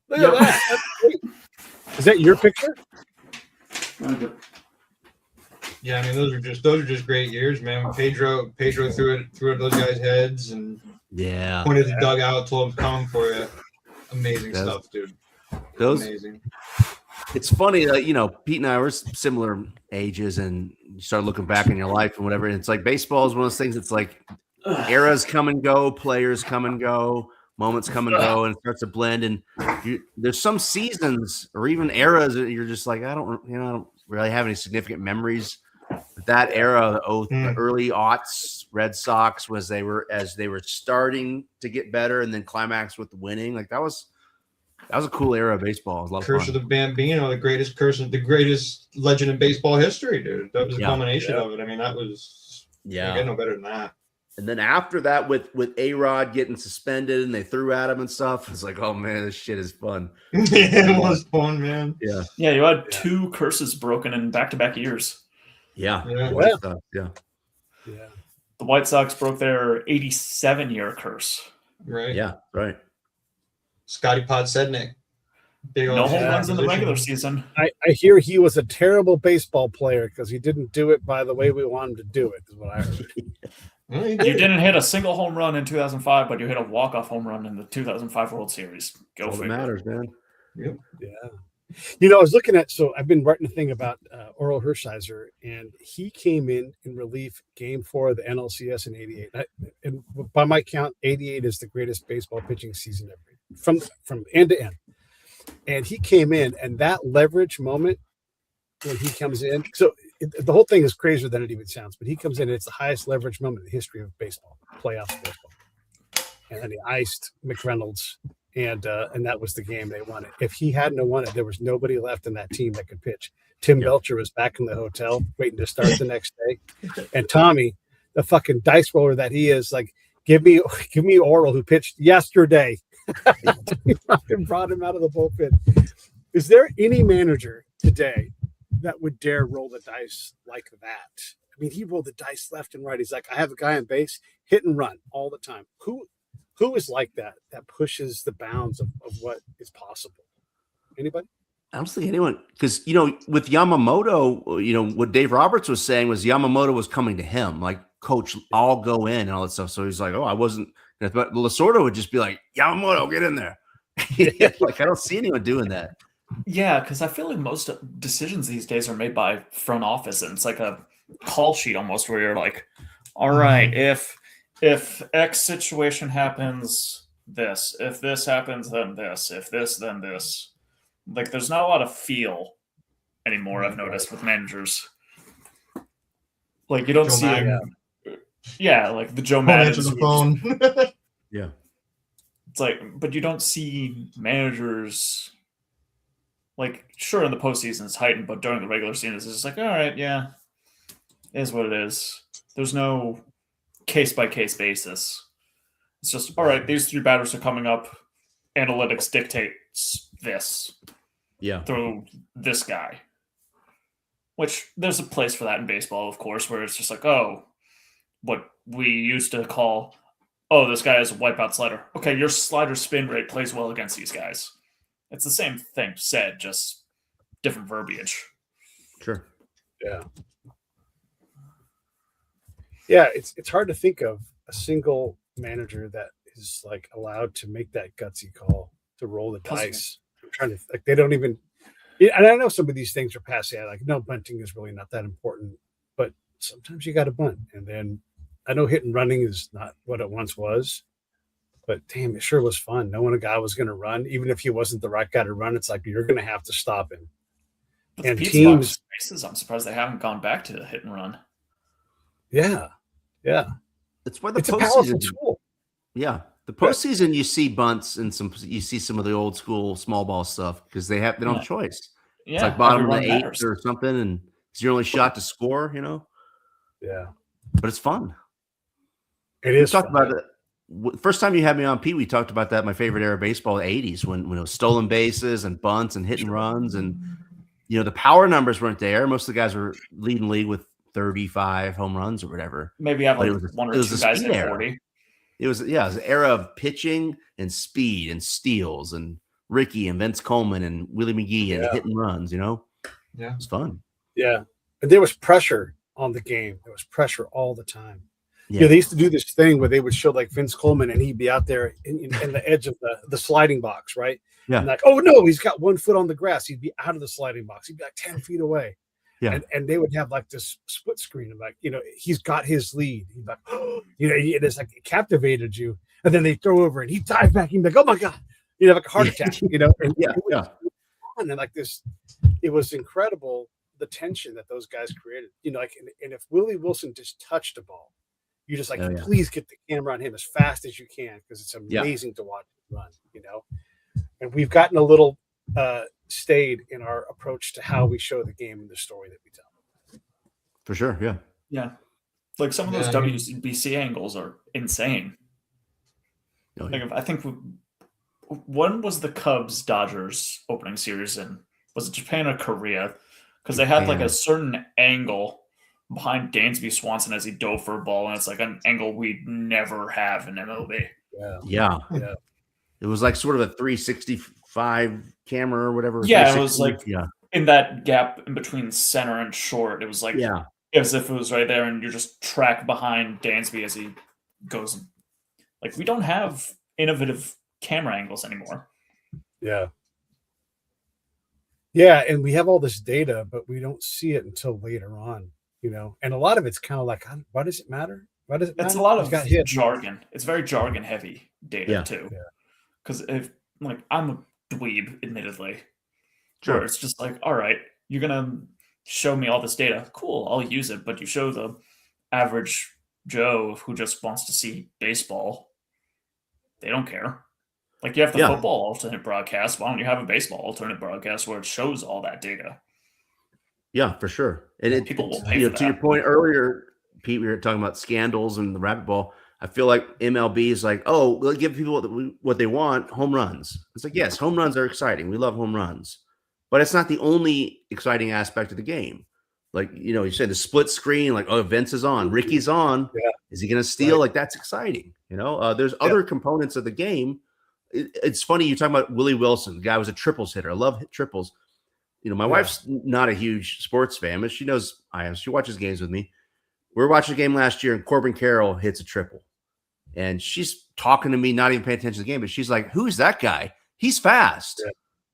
Look Yep. at that. That's great. Is that your picture? Yeah, I mean those are just great years, man. When Pedro threw it at those guys' heads and Yeah. pointed the dugout, told them come for you. Amazing That's- stuff, dude. Those Amazing. It's funny that Pete and I were similar ages, and you start looking back in your life and whatever. And it's like baseball is one of those things. It's like eras come and go, players come and go, moments come and go, and it starts to blend. And there's some seasons or even eras that you're just like, I don't really have any significant memories. But that era, the early aughts Red Sox, as they were starting to get better, and then climax with the winning. Like that was a cool era of baseball. It was a lot of Curse fun. of the Bambino, the greatest legend in baseball history, dude. That was a Yeah. culmination Yeah. of it. I mean, that was Yeah. you get no better than that. And then after that, with A-Rod getting suspended and they threw at him and stuff, it's like, oh man, this shit is fun. It was fun, man. Yeah, Yeah, you had two curses broken in back-to-back years. yeah, Yeah. Yeah. yeah. Yeah. The White Sox broke their 87-year curse. Right. Yeah, right. Scotty Podsednik. Big No old home runs in the acquisition. regular season. I hear he was a terrible baseball player because he didn't do it by the way we want him to do it, is what I heard. Well, he You did. didn't hit a single home run in 2005, but you hit a walk-off home run in the 2005 World Series. Go All that figure. matters, man. Yeah. I was looking at, so I've been writing a thing about Oral Hershiser, and he came in relief game 4 of the NLCS in '88. And by my count, '88 is the greatest baseball pitching season ever, from end to end. And he came in, and that leverage moment when he comes in, so the whole thing is crazier than it even sounds, but he comes in, and it's the highest leverage moment in the history of baseball, playoffs baseball. And then he iced McReynolds, and that was the game they won it. If he hadn't won it, there was nobody left in that team that could pitch. Tim Belcher was back in the hotel waiting to start the next day, and Tommy, the fucking dice roller that he is, like, give me Oral, who pitched yesterday. He fucking brought him out of the bullpen. Is there any manager today that would dare roll the dice like that? I mean, he rolled the dice left and right. He's like, I have a guy on base, hit and run all the time. Who is like that pushes the bounds of what is possible? Anybody? I don't think anyone, because, with Yamamoto, what Dave Roberts was saying was Yamamoto was coming to him, like, coach, I'll go in and all that stuff. So he's like, oh, I wasn't. But Lasorda would just be like, Yamamoto, get in there. Like, I don't see anyone doing that. Yeah, because I feel like most decisions these days are made by front office, and it's like a call sheet almost, where you're like, all right, if X situation happens, this. If this happens, then this. If this, then this. Like, there's not a lot of feel anymore, I've noticed, with managers. Like, you don't see like the Joe Madden. Answer the phone. Yeah. It's like, but you don't see managers, like, sure, in the postseason it's heightened, but during the regular season it's just like, all right, yeah, it is what it is. There's no case-by-case basis. It's just, all right, these 3 batters are coming up. Analytics dictates this. Yeah. Through this guy. Which, there's a place for that in baseball, of course, where it's just like, oh, what we used to call, oh, this guy has a wipeout slider. Okay, your slider spin rate plays well against these guys. It's the same thing said, just different verbiage. Sure. Yeah. Yeah, it's hard to think of a single manager that is, like, allowed to make that gutsy call to roll the dice. I'm trying to, like, they don't even. And I know some of these things are passe. Like, no, bunting is really not that important, but sometimes you got to bunt. And then I know hit and running is not what it once was, but damn, it sure was fun. Knowing a guy was going to run, even if he wasn't the right guy to run, it's like, you're going to have to stop him. But and the teams, spaces, I'm surprised they haven't gone back to the hit and run. Yeah. It's why the It's a powerful postseason. tool. Yeah. The postseason, you see bunts and you see some of the old school small ball stuff because they don't have a choice. Yeah, it's like bottom of the everyone 8th matters. or something, and it's your only shot to score, Yeah. But it's fun. It is. We talked about it. First time you had me on, Pete, we talked about that. My favorite era of baseball, the 80s, when it was stolen bases and bunts and hit and runs. And, the power numbers weren't there. Most of the guys were leading league with 35 home runs or whatever. Maybe have like But one or two guys speed at era. 40. It was an era of pitching and speed and steals and Ricky and Vince Coleman and Willie McGee and hit and runs, Yeah. It was fun. Yeah. And there was pressure on the game. There was pressure all the time. Yeah. They used to do this thing where they would show, like, Vince Coleman, and he'd be out there in the edge of the sliding box, right? Yeah. And like, oh no, he's got 1 foot on the grass. He'd be out of the sliding box. He'd be like 10 feet away. Yeah. And they would have, like, this split screen of, like, he's got his lead. He'd be like, it's like, it captivated you. And then they throw over and he dive back. He'd be like, oh my God, like a heart attack, And it was fun. And like this, it was incredible, the tension that those guys created. And if Willie Wilson just touched a ball, you just like, please get the camera on him as fast as you can, because it's amazing to watch him run, And we've gotten a little stayed in our approach to how we show the game and the story that we tell. For sure, yeah. Yeah. Like, some of those WBC angles are insane. Oh, Like, I think when was the Cubs Dodgers opening series in? Was it Japan or Korea? Because they had like a certain angle behind Dansby Swanson as he dove for a ball, and it's like an angle we'd never have in MLB. Yeah. It was like sort of a 365 camera or whatever. Yeah, it was like in that gap in between center and short. It was like as if it was right there, and you just track behind Dansby as he goes. Like, we don't have innovative camera angles anymore. Yeah. Yeah, and we have all this data, but we don't see it until later on, And a lot of it's kind of like, why does it matter? Why does it matter? It's a lot He's of got hit. jargon. It's very jargon heavy data Yeah. too. Yeah. Because if I'm a dweeb, admittedly, Sure. where it's just like, all right, you're gonna show me all this data. Cool, I'll use it. But you show the average Joe who just wants to see baseball, they don't care. Like you have the Yeah. football alternate broadcast. Why don't you have a baseball alternate broadcast where it shows all that data? Yeah, for sure. And People will pay for to your that. point earlier, Pete, we were talking about scandals and the rabbit ball. I feel like MLB is like, oh, we'll give people what they want, home runs. It's like, yes, home runs are exciting. We love home runs. But it's not the only exciting aspect of the game. Like, you said the split screen, like, oh, Vince is on, Ricky's on. Yeah. Is he going to steal? Right. Like, that's exciting. There's other components of the game. It's funny you're talking about Willie Wilson. The guy was a triples hitter. I love triples. My wife's not a huge sports fan, but she knows I am. She watches games with me. We were watching a game last year, and Corbin Carroll hits a triple. And she's talking to me, not even paying attention to the game, but she's like, who's that guy? He's fast. Yeah.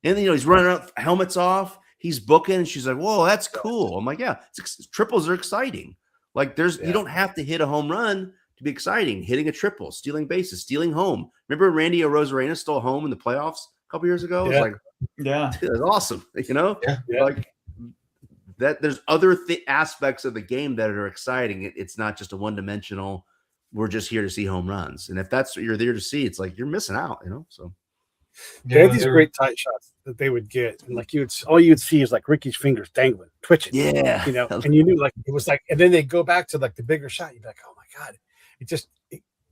And then, he's running up, helmets off. He's booking. And she's like, whoa, that's cool. I'm like, yeah, triples are exciting. Like you don't have to hit a home run to be exciting. Hitting a triple, stealing bases, stealing home. Remember Randy Arozarena stole home in the playoffs a couple years ago? Yeah. It was like, Yeah. that's awesome. Yeah. Like that. There's other aspects of the game that are exciting. It's not just a one-dimensional. We're just here to see home runs, and if that's what you're there to see, it's like you're missing out. So They had these great tight shots that they would get, and like all you'd see is like Ricky's fingers dangling, twitching. yeah, and you knew like it was like, and then they go back to like the bigger shot. You'd be like, oh my god,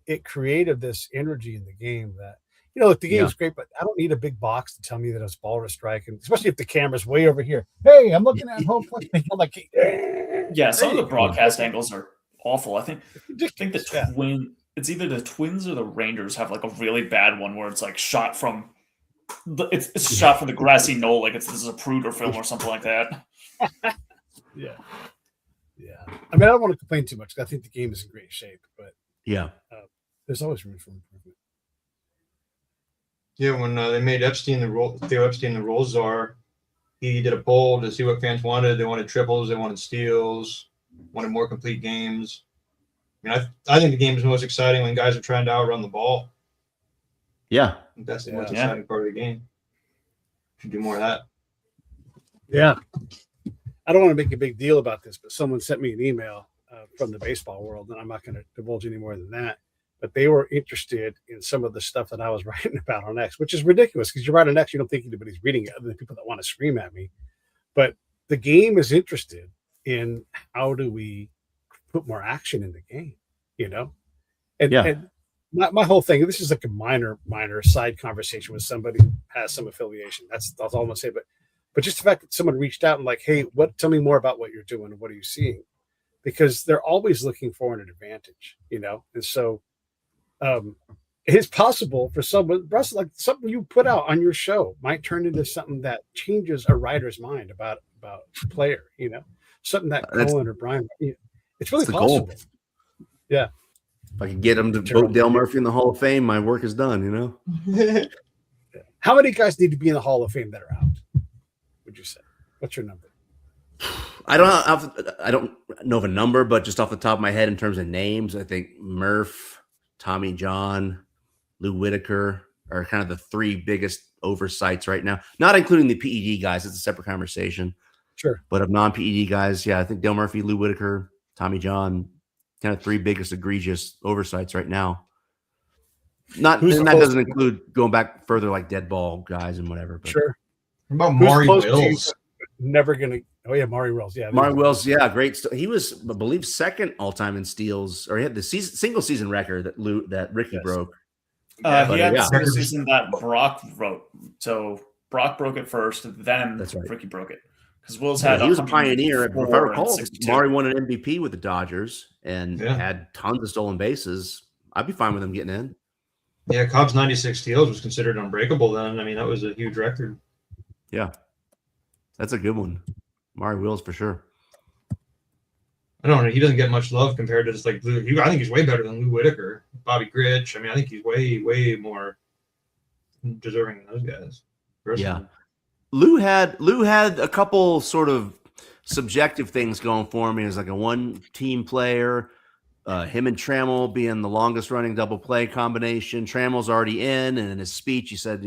it created this energy in the game that. Look, the game is great, but I don't need a big box to tell me that it's ball or strike, and especially if the camera's way over here. Hey, I'm looking at home plate. I'm like, yeah, some of the broadcast angles are awful. I think the twin. It's either the Twins or the Rangers have like a really bad one where it's like shot from. It's shot from the grassy knoll, like this is a Zapruder film or something like that. Yeah. I mean, I don't want to complain too much because I think the game is in great shape, but there's always room for improvement. Yeah, when they made Epstein Theo Epstein the rule czar, he did a poll to see what fans wanted. They wanted triples, they wanted steals, wanted more complete games. I mean, I think the game is most exciting when guys are trying to outrun the ball. Yeah, I think that's the most exciting part of the game. Should do more of that. Yeah, I don't want to make a big deal about this, but someone sent me an email from the baseball world, and I'm not going to divulge any more than that. But they were interested in some of the stuff that I was writing about on X, which is ridiculous because you write on X, you don't think anybody's reading it other than people that want to scream at me. But the game is interested in how do we put more action in the game, And my whole thing, this is like a minor side conversation with somebody who has some affiliation. That's all I'm going to say. But just the fact that someone reached out and like, hey, tell me more about what you're doing and what are you seeing? Because they're always looking for an advantage, And so it's possible for someone, Russ, like something you put out on your show might turn into something that changes a writer's mind about a player, something that Cullen or Brian, it's really possible. Goal. Yeah. If I can get him to vote Dale Murphy in the Hall of Fame, my work is done, How many guys need to be in the Hall of Fame that are out? Would you say? What's your number? I don't know of a number, but just off the top of my head in terms of names, I think Murph, Tommy John, Lou Whitaker are kind of the three biggest oversights right now, not including the PED guys. It's a separate conversation. Sure. But of non-PED guys, I think Dale Murphy, Lou Whitaker, Tommy John, kind of three biggest egregious oversights right now. And that doesn't include going back further like dead ball guys and whatever. But. Sure. What about Maury Wills? Never going to. Oh, yeah, Maury Wills. Yeah. Maury Wills, great. He was, I believe, second all-time in steals, or he had the single season record that Ricky broke. He had the single season that Brock wrote. So Brock broke it first, then Ricky broke it. Because Wills had he was a pioneer. If I recall, Maury won an MVP with the Dodgers and had tons of stolen bases. I'd be fine with him getting in. Yeah, Cobb's 96 steals was considered unbreakable then. I mean, that was a huge record. Yeah. That's a good one. Maury Wills for sure. I don't know. He doesn't get much love compared to just like Lou. I think he's way better than Lou Whitaker, Bobby Grich. I mean, I think he's way, way more deserving than those guys. Personally. Yeah. Lou had a couple sort of subjective things going for him. He was like a one-team player. Him and Trammell being the longest running double play combination. Trammell's already in, and in his speech, he said,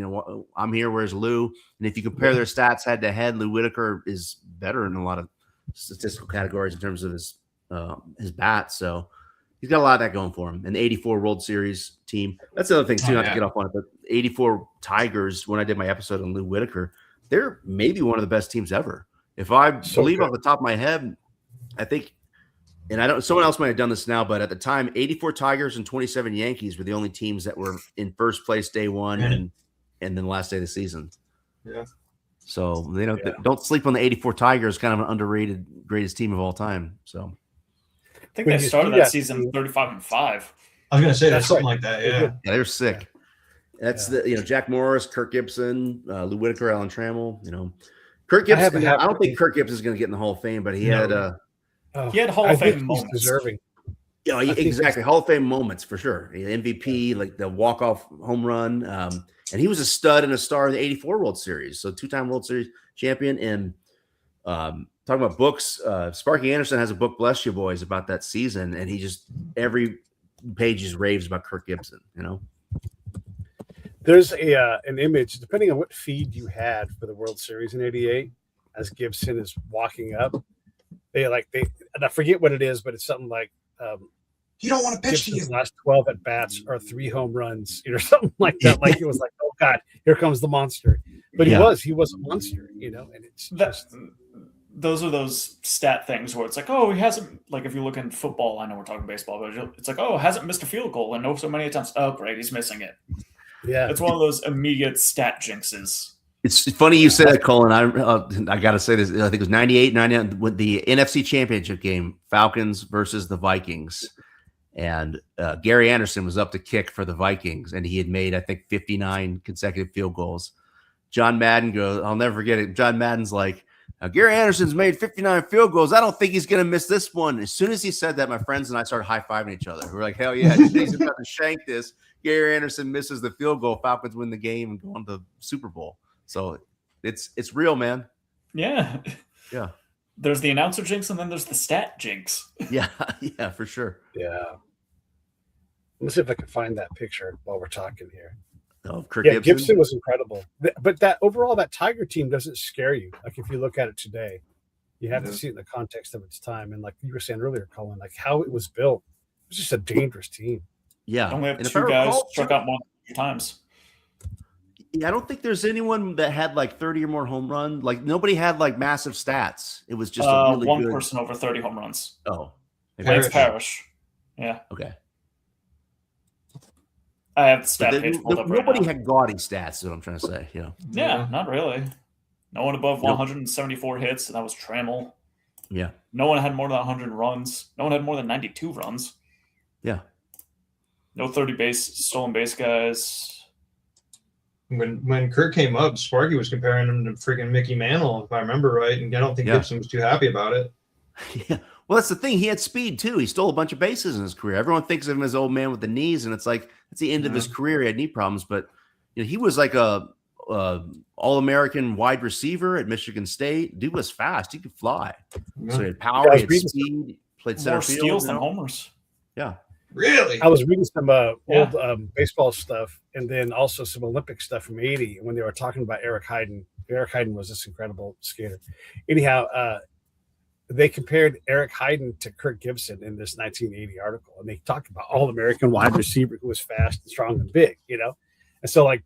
I'm here, where's Lou? And if you compare their stats head to head, Lou Whitaker is better in a lot of statistical categories in terms of his bats. So he's got a lot of that going for him. And the 84 World Series team. That's the other thing, too, not to get off on it, but 84 Tigers, when I did my episode on Lou Whitaker, they're maybe one of the best teams ever. If I believe off the top of my head, I think, and someone else might have done this now, but at the time, 84 Tigers and 27 Yankees were the only teams that were in first place day one and then the last day of the season. Yeah. So don't sleep on the 84 Tigers, kind of an underrated greatest team of all time. So I think they started that season 35-5. I was gonna say that's something like that. Yeah, they're sick. That's Jack Morris, Kirk Gibson, Lou Whitaker, Alan Trammell. Kirk Gibson. I don't think Kirk Gibson is going to get in the Hall of Fame, but he had Hall of Fame moments. Deserving. Yeah, exactly. Hall of Fame moments for sure. MVP, like the walk-off home run. And he was a stud and a star in the 84 World Series. So 2-time World Series champion. And talking about books, Sparky Anderson has a book, Bless You Boys, about that season. And he just, every page is raves about Kirk Gibson, There's an image, depending on what feed you had for the World Series in '88, as Gibson is walking up. And I forget what it is, but it's something like you don't want to pitch Gibson's to you. last 12 at bats are 3 home runs, something like that. Like it was like, oh God, here comes the monster. But he was a monster, and it's just those are those stat things where it's like, oh, he hasn't, like if you look in football, I know we're talking baseball, but it's like, oh, hasn't missed a field goal and so many attempts. Oh, great, he's missing it. Yeah, it's one of those immediate stat jinxes. It's funny you said that, Cullen. I got to say this. I think it was 98, 99, with the NFC Championship game, Falcons versus the Vikings. And Gary Anderson was up to kick for the Vikings, and he had made, I think, 59 consecutive field goals. John Madden goes, I'll never forget it. John Madden's like, Gary Anderson's made 59 field goals. I don't think he's going to miss this one. As soon as he said that, my friends and I started high-fiving each other. We were like, hell yeah, he's about to shank this. Gary Anderson misses the field goal. Falcons win the game and go on to the Super Bowl. So it's real, man. Yeah. Yeah. There's the announcer jinx and then there's the stat jinx. Yeah, for sure. Yeah. Let's see if I can find that picture while we're talking here. Oh, Gibson was incredible. But that overall, that Tiger team doesn't scare you. Like if you look at it today, you have to see it in the context of its time. And like you were saying earlier, Cullen, like how it was built, it was just a dangerous team. Yeah. Only have 2 guys struck out more than 3 times. Yeah, I don't think there's anyone that had like 30 or more home runs. Like nobody had like massive stats. It was just a really one good person over 30 home runs. Oh, Lance Parrish. Yeah. Okay. I have the stat page pulled up right nobody now. had gaudy stats, is what I'm trying to say. Yeah, not really. No one above 174 hits, and that was Trammell. Yeah. No one had more than 100 runs. No one had more than 92 runs. Yeah. No 30 stolen base guys. When Kurt came up, Sparky was comparing him to freaking Mickey Mantle, if I remember right, and I don't think Gibson was too happy about it. Yeah. Well, that's the thing. He had speed too. He stole a bunch of bases in his career. Everyone thinks of him as old man with the knees, and it's like it's the end of his career. He had knee problems, but he was like a All-American wide receiver at Michigan State. Dude was fast. He could fly. So he had power. He had speed. Played center more field. Steals than homers. Yeah. Really? I was reading some old baseball stuff and then also some Olympic stuff from '80 when they were talking about Eric Heiden. Eric Heiden was this incredible skater. Anyhow, they compared Eric Heiden to Kirk Gibson in this 1980 article, and they talked about All-American wide receiver who was fast and strong and big, And so, like,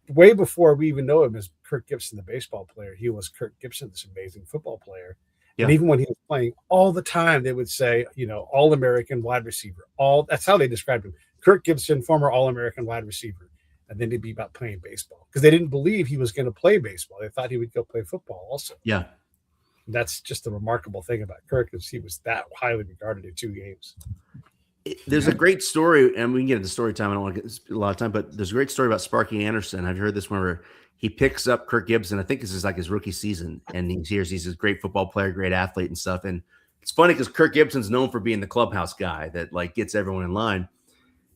way before we even know him as Kirk Gibson, the baseball player, he was Kirk Gibson, this amazing football player. Yeah. And even when he was playing all the time, they would say, All-American wide receiver. That's how they described him. Kirk Gibson, former All-American wide receiver. And then it'd be about playing baseball because they didn't believe he was going to play baseball. They thought he would go play football also. Yeah. That's just a remarkable thing about Kirk is he was that highly regarded in 2 games. There's a great story, and we can get into story time. I don't want to get a lot of time, but there's a great story about Sparky Anderson. I've heard this one where he picks up Kirk Gibson. I think this is like his rookie season, and he's a great football player, great athlete and stuff. And it's funny because Kirk Gibson's known for being the clubhouse guy that like gets everyone in line.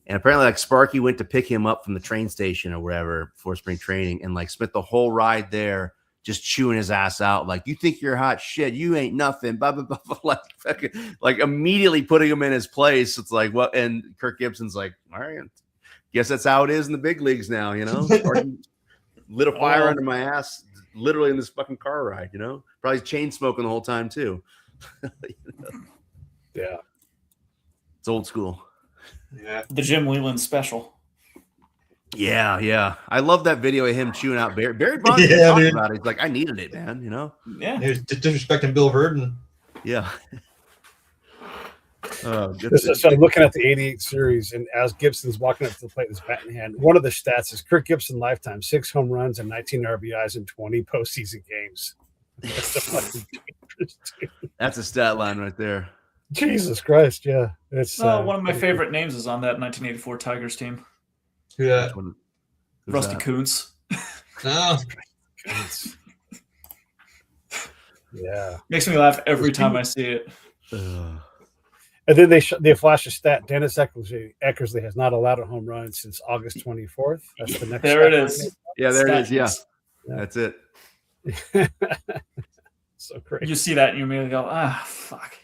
And apparently like Sparky went to pick him up from the train station or wherever for spring training and like spent the whole ride there just chewing his ass out. Like, you think you're hot shit. You ain't nothing. Blah, blah, blah, blah. Like immediately putting him in his place. It's like, what? And Kirk Gibson's like, all right, guess that's how it is in the big leagues now, you know? Lit a fire under my ass, literally in this fucking car ride, you know? Probably chain smoking the whole time too. Yeah. It's old school. Yeah. The Jim Leland special. Yeah. I love that video of him chewing out Barry. Barry Bonds talked about it. He's like, I needed it, man, you know? Yeah. He was disrespecting Bill Verdon. Yeah. So I'm looking at the 88 series, and as Gibson's walking up to the plate with his bat in hand, one of the stats is Kirk Gibson lifetime, 6 home runs and 19 RBIs in 20 postseason games. That's a stat line right there. Jesus Christ, yeah. It's one of my favorite names is on that 1984 Tigers team. Who that? Rusty Kuntz. Oh. Yeah. Makes me laugh every time I see it. And then they flash a stat. Dennis Eckersley has not allowed a home run since August 24th. That's the next. There it is. Yeah, there it is. Yeah. Yeah. That's it. So great. You see that and you immediately go, fuck.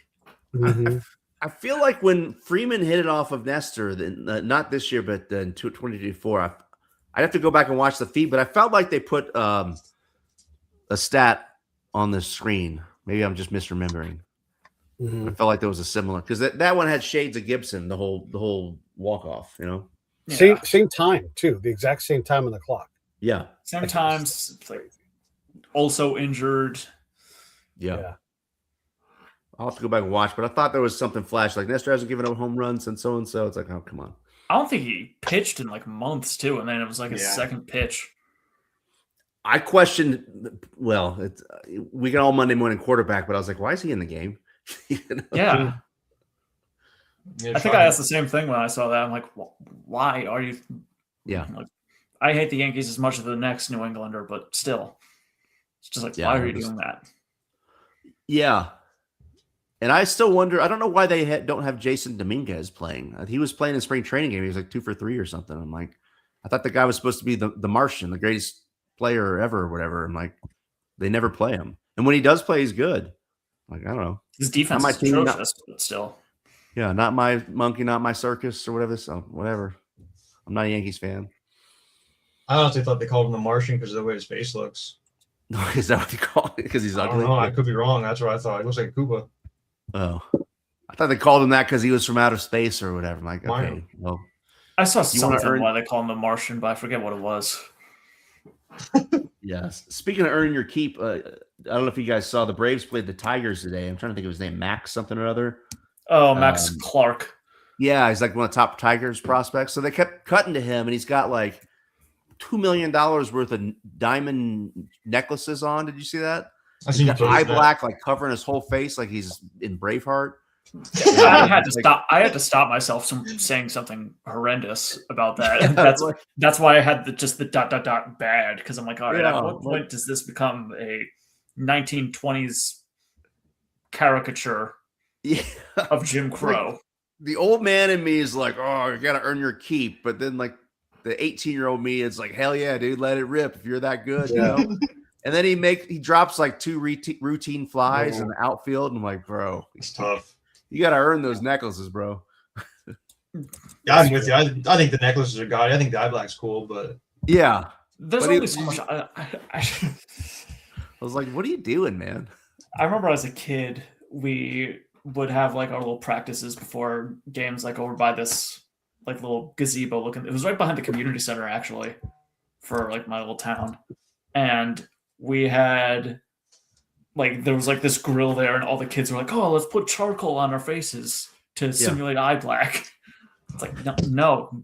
Mm-hmm. I feel like when Freeman hit it off of Nestor, not this year, but in 2024, I'd have to go back and watch the feed, but I felt like they put a stat on the screen. Maybe I'm just misremembering. Mm-hmm. I felt like there was a similar, because that one had shades of Gibson, the whole walk off, you know. Yeah. Same time too. The exact same time on the clock. Yeah. Sometimes like also injured. Yeah. I'll have to go back and watch, but I thought there was something flash like Nestor hasn't given up home runs and so. It's like, oh, come on. I don't think he pitched in like months too, and then it was like his second pitch. I questioned. Well, we got all Monday morning quarterback, but I was like, why is he in the game? You know? Yeah. I think I asked the same thing when I saw that. I'm like, why are you? Yeah. Like, I hate the Yankees as much as the next New Englander, but still, it's just like, why are you doing that? Yeah. And I still wonder, I don't know why they don't have Jason Dominguez playing. He was playing in spring training game. He was like 2 for 3 or something. I'm like, I thought the guy was supposed to be the Martian, the greatest player ever or whatever. I'm like, they never play him. And when he does play, he's good. Like, I don't know. His defense is atrocious, but still. Yeah, not my monkey, not my circus or whatever. So whatever. I'm not a Yankees fan. I honestly thought they called him the Martian because of the way his face looks. Is that what they call it? Because he's I ugly? don't know. I could be wrong. That's what I thought. It looks like a Koopa. Oh, I thought they called him that because he was from outer space or whatever. I'm like, okay, well, I saw something why they call him the Martian, but I forget what it was. Yes. Speaking of earning your keep, I don't know if you guys saw the Braves played the Tigers today. I'm trying to think of his name, Max something or other. Oh, Max Clark. Yeah, he's like one of the top Tigers prospects. So they kept cutting to him, and he's got like $2 million worth of diamond necklaces on. Did you see that? He's got eye black, like covering his whole face, like he's in Braveheart. I had to stop myself from saying something horrendous about that. Yeah, that's why I had the ... bad, because I'm like, all right, at what point does this become a 1920s caricature of Jim Crow? Like, the old man in me is like, oh, you got to earn your keep, but then like the 18-year-old me is like, hell yeah, dude, let it rip if you're that good, you know. And then he drops like 2 routine flies in the outfield, and I'm like, bro, it's tough. You got to earn those necklaces, bro. Yeah, I'm with you. I think the necklaces are gaudy. I think the eye black's cool, but yeah, there's only so much. I was like, what are you doing, man? I remember as a kid, we would have like our little practices before games, like over by this like little gazebo looking. It was right behind the community center, actually, for like my little town, and we had like there was like this grill there, and all the kids were like, "Oh, let's put charcoal on our faces to simulate eye black." It's like no.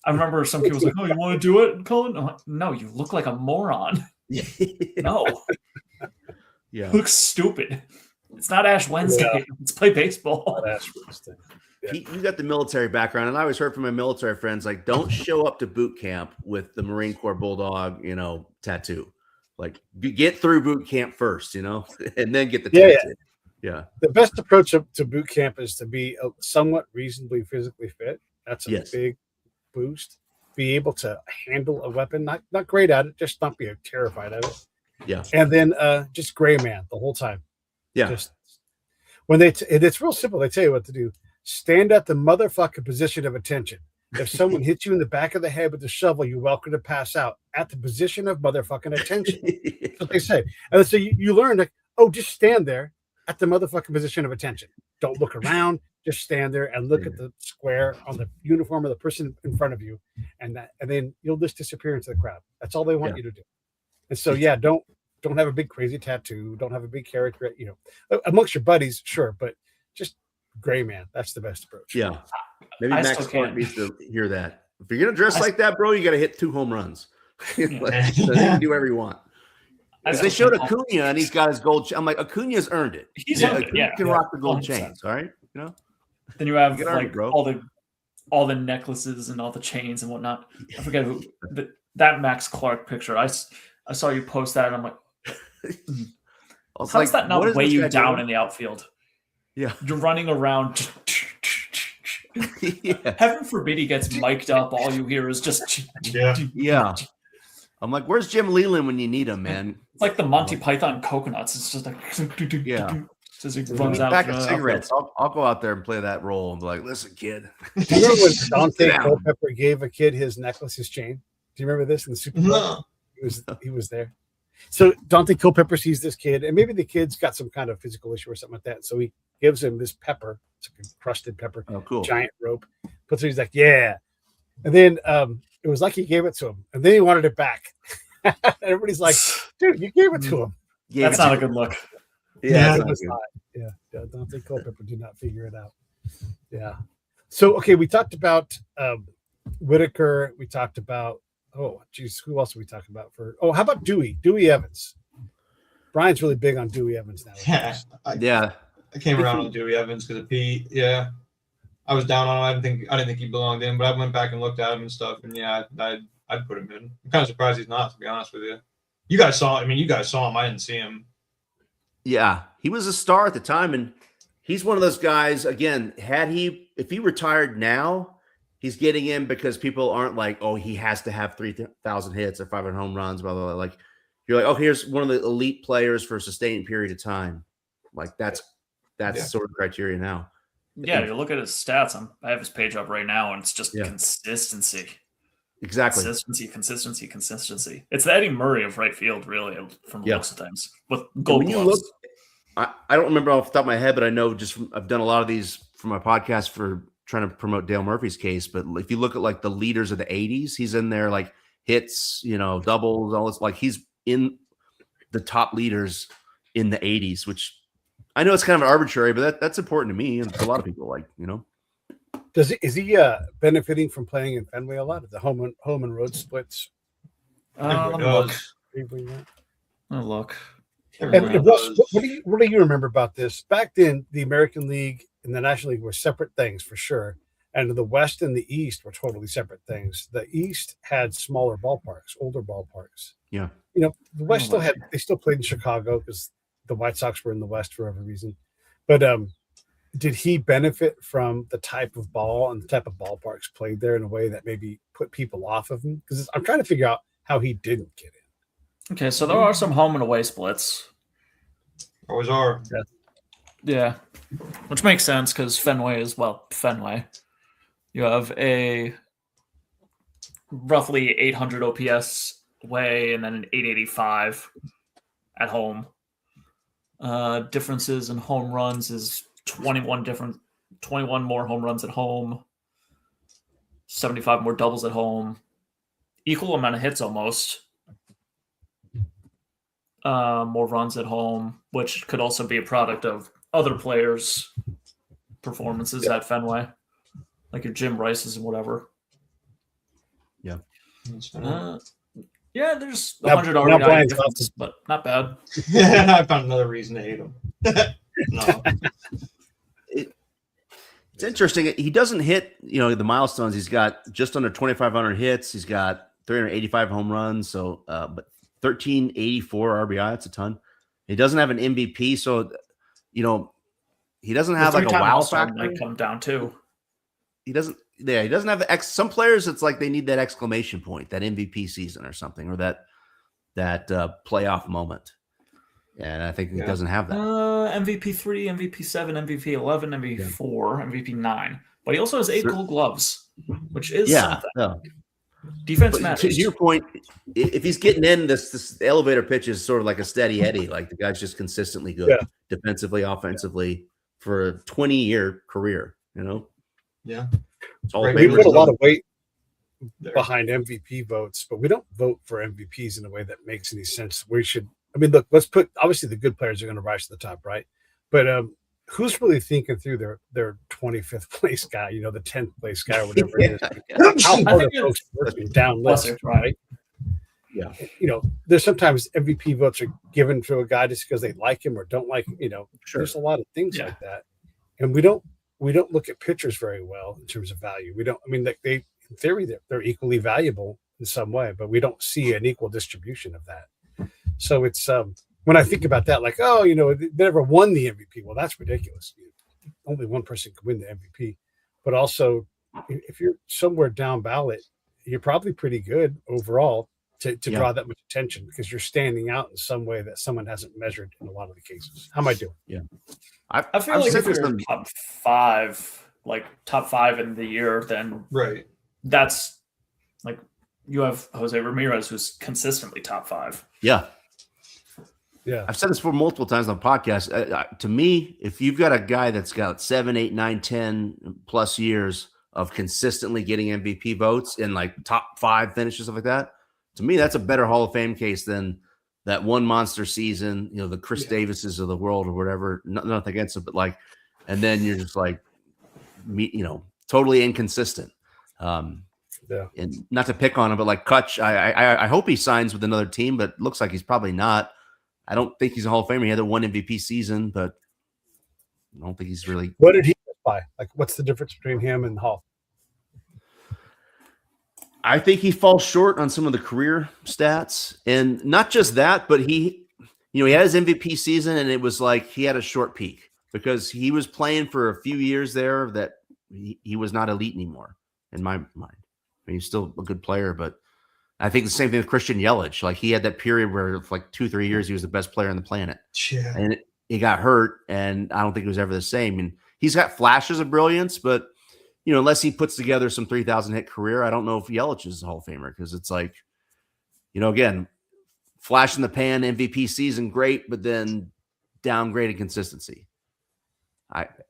I remember some kid was like, "Oh, you want to do it, Cullen?" I'm like, "No, you look like a moron." No, yeah, you look stupid. It's not Ash Wednesday. Yeah. Let's play baseball. Ash Wednesday. Yeah. You got the military background, and I always heard from my military friends like, don't show up to boot camp with the Marine Corps Bulldog, tattoo. Like, get through boot camp first, and then get the tattoo. Yeah. The best approach to boot camp is to be somewhat reasonably physically fit. That's a big boost. Be able to handle a weapon, not great at it, just not be terrified of it. Yeah. And then just gray man the whole time. Yeah. Just when it's real simple. They tell you what to do. Stand at the motherfucking position of attention. If someone hits you in the back of the head with a shovel, you're welcome to pass out at the position of motherfucking attention. That's what they say. And so you learn, like, oh, just stand there at the motherfucking position of attention. Don't look around. Just stand there and look at the square on the uniform of the person in front of you, and then you'll just disappear into the crowd. That's all they want you to do. And so, don't have a big crazy tattoo. Don't have a big character. Amongst your buddies, sure, but just gray man. That's the best approach. Yeah. Maybe Max Clark needs to hear that. If you're gonna dress like that, bro, you got to hit 2 home runs. So you can do whatever you want. Because they showed Acuna and he's got his gold. I'm like, Acuna's earned it. He's earned it. Yeah, can rock the gold chains. All right, Then you have like all the necklaces and all the chains and whatnot. I forget that Max Clark picture. I saw you post that and I'm like, how's that not weigh you down in the outfield? Yeah, you're running around. Heaven forbid he gets mic'd up. All you hear is just yeah. I'm like, where's Jim Leland when you need him, man? It's like the Monty Python coconuts. It's just like as he runs out. Pack of cigarettes. I'll go out there and play that role and be like, listen, kid. Do you remember when Dante Culpepper gave a kid his necklace, his chain? Do you remember this in the Super Bowl? No. He was there. So Dante Culpepper sees this kid, and maybe the kid's got some kind of physical issue or something like that. So he gives him this pepper. It's like a crusted pepper. Oh, cool. Giant rope. Puts it. He's like, yeah. And then it was like he gave it to him, and then he wanted it back. Everybody's like, dude, you gave it to him. That's not a good look. Yeah, it was not. Yeah. Dante Culpepper did not figure it out. Yeah. So okay, we talked about Whitaker. We talked about who else are we talking about? How about Dewey Evans? Brian's really big on Dewey Evans now. Yeah, I came around on Dewey Evans because of Pete. Yeah, I was down on him. I didn't think he belonged in, but I went back and looked at him and stuff, and I'd put him in. I'm kind of surprised he's not, to be honest with you. You guys saw him. I didn't see him. Yeah, he was a star at the time, and he's one of those guys. Again, if he retired now, he's getting in because people aren't like, oh, he has to have 3,000 hits or 500 home runs, blah, blah, blah. Like, you're like, oh, here's one of the elite players for a sustained period of time. Like, that's sort of criteria now. Yeah, you look at his stats. I have his page up right now, and it's just consistency. Exactly. Consistency. It's the Eddie Murray of right field, really, from the looks of things. With gold gloves. I don't remember off the top of my head, but I know I've done a lot of these for my podcast for trying to promote Dale Murphy's case. But if you look at like the leaders of the 80s, he's in there like hits, doubles, all this. Like he's in the top leaders in the 80s, which I know it's kind of arbitrary, but that's important to me and to a lot of people. Like, Is he benefiting from playing in Fenway a lot? The home and road splits. Let me look. And Russ, what do you remember about this? Back then, the American League and the National League were separate things for sure, and the West and the East were totally separate things. The East had smaller ballparks, older ballparks. Yeah, the West still played in Chicago because the White Sox were in the West for every reason. But did he benefit from the type of ball and the type of ballparks played there in a way that maybe put people off of him? Because I'm trying to figure out how he didn't get in. Okay, so there are some home and away splits. Always are. Yeah, which makes sense because Fenway is Fenway. You have a roughly 800 OPS away and then an 885 at home. Differences in home runs is 21 more home runs at home, 75 more doubles at home, equal amount of hits almost. More runs at home, which could also be a product of other players' performances at Fenway, like your Jim Rice's and whatever. Yeah. There's 100 RBI difference, but not bad. I found another reason to hate him. No. It's interesting. He doesn't hit, the milestones. He's got just under 2,500 hits. He's got 385 home runs. So, but 1384 RBI. That's a ton. He doesn't have an MVP. So, he doesn't have like a wow factor. Might come down too. He doesn't have some players. It's like they need that exclamation point, that MVP season or something, or that, that playoff moment. And I think he doesn't have that. MVP 3, MVP 7, MVP 11, MVP 4, MVP 9. But he also has 8 gold gloves, which is something. Yeah. Defense matters. To your point, if he's getting in, this elevator pitch is sort of like a steady Eddie. Like the guy's just consistently good defensively, offensively for a 20-year career, you know? Yeah. We put a lot of weight behind MVP votes, but we don't vote for MVPs in a way that makes any sense. We should, I mean, look, let's put, obviously the good players are going to rise to the top, right? But who's really thinking through their 25th place guy, you know, the 10th place guy or whatever it is? How hard are folks working down list, right? Yeah. You know, there's sometimes MVP votes are given to a guy just because they like him or don't like him. You know, there's a lot of things like that. And we don't look at pitchers very well in terms of value. We don't, I mean, they, in theory, they're equally valuable in some way, but we don't see an equal distribution of that. So it's, when I think about that, like, oh, you know, they never won the MVP. Well, that's ridiculous. Only one person can win the MVP. But also, if you're somewhere down ballot, you're probably pretty good overall to draw that much attention because you're standing out in some way that someone hasn't measured in a lot of the cases. How am I doing? Yeah. I feel like if you're top 5 in the year, then that's like you have Jose Ramirez, who's consistently top 5. Yeah. Yeah. I've said this for multiple times on podcasts. To me, if you've got a guy that's got 7, 8, 9, 10 plus years of consistently getting MVP votes in like top 5 finishes, stuff like that, to me, that's a better Hall of Fame case than that one monster season, you know, the Chris Davises of the world or whatever. Nothing against it, but like, and then you're just like, you know, totally inconsistent. And not to pick on him, but like Kutch, I hope he signs with another team, but looks like he's probably not. I don't think he's a Hall of Famer. He had a 1 MVP season, but I don't think he's really. What did he buy? Like, what's the difference between him and Hall? I think he falls short on some of the career stats, and not just that, but he had his MVP season, and it was like he had a short peak because he was playing for a few years there that he was not elite anymore, in my mind. I mean, he's still a good player, but I think the same thing with Christian Yelich. Like he had that period where for like 2-3 years he was the best player on the planet, and he got hurt, and I don't think it was ever the same. And he's got flashes of brilliance, but you know, unless he puts together some 3,000 hit career, I don't know if Yelich is a Hall of Famer because it's like, you know, again, flash in the pan MVP season, great, but then downgraded consistency.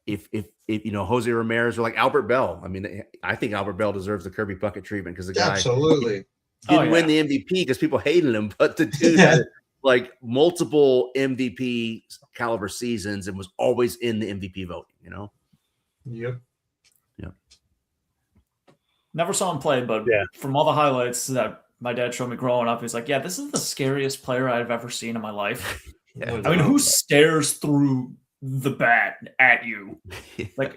If you know Jose Ramirez or like Albert Bell, I mean, I think Albert Bell deserves the Kirby Puckett treatment because the guy absolutely didn't win the MVP because people hated him, but the dude had like multiple MVP caliber seasons and was always in the MVP voting. You know. Yep. Never saw him play, but from all the highlights that my dad showed me growing up, he's like, yeah, this is the scariest player I've ever seen in my life. I mean, who stares through the bat at you? Like,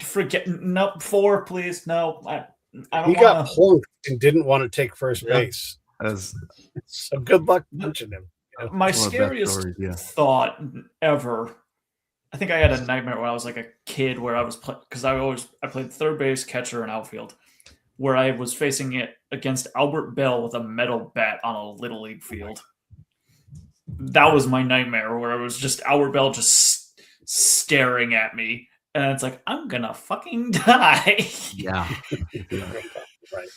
forget, no, 4, please. No, I don't He got pulled and didn't want to take first base. So good luck punching him. You know? My scariest thought ever, I think I had a nightmare when I was like a kid where I was playing, because I played third base, catcher, and outfield, where I was facing it against Albert Bell with a metal bat on a Little League field. That was my nightmare, where it was just Albert Bell just staring at me. And it's like, I'm going to fucking die. Yeah. Right.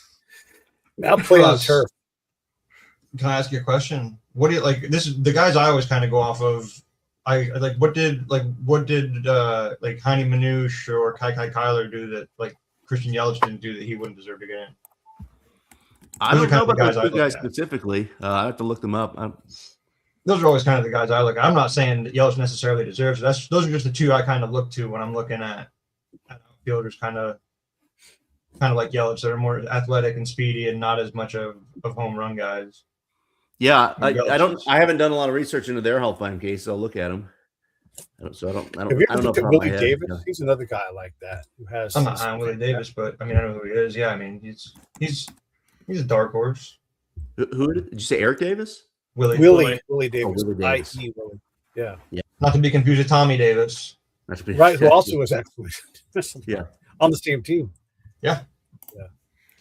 Now play on turf. Can I ask you a question? What do you like? This is the guys I always kind of go off of. I like what did like Heine Manouche or Kai Kyler do that like Christian Yelich didn't do that he wouldn't deserve to get in? I don't know about those two guys specifically. I have to look them up. Those are always kind of the guys I look at. I'm not saying that Yelich necessarily deserves it. Those are just the two I kind of look to when I'm looking at outfielders kind of like Yelich that are more athletic and speedy and not as much of home run guys. Yeah, I haven't done a lot of research into their Hall of Fame case. So I'll look at them. Have you ever looked at Willie Davis? Yeah. He's another guy like that who has. I'm not on Willie Davis, but I mean I know who he is. Yeah, I mean he's a dark horse. Who did you say? Eric Davis? Willie Davis. Oh, Willie Davis. Willie. Yeah. Not to be confused with Tommy Davis. Right, who also was excellent. On the same team. Yeah.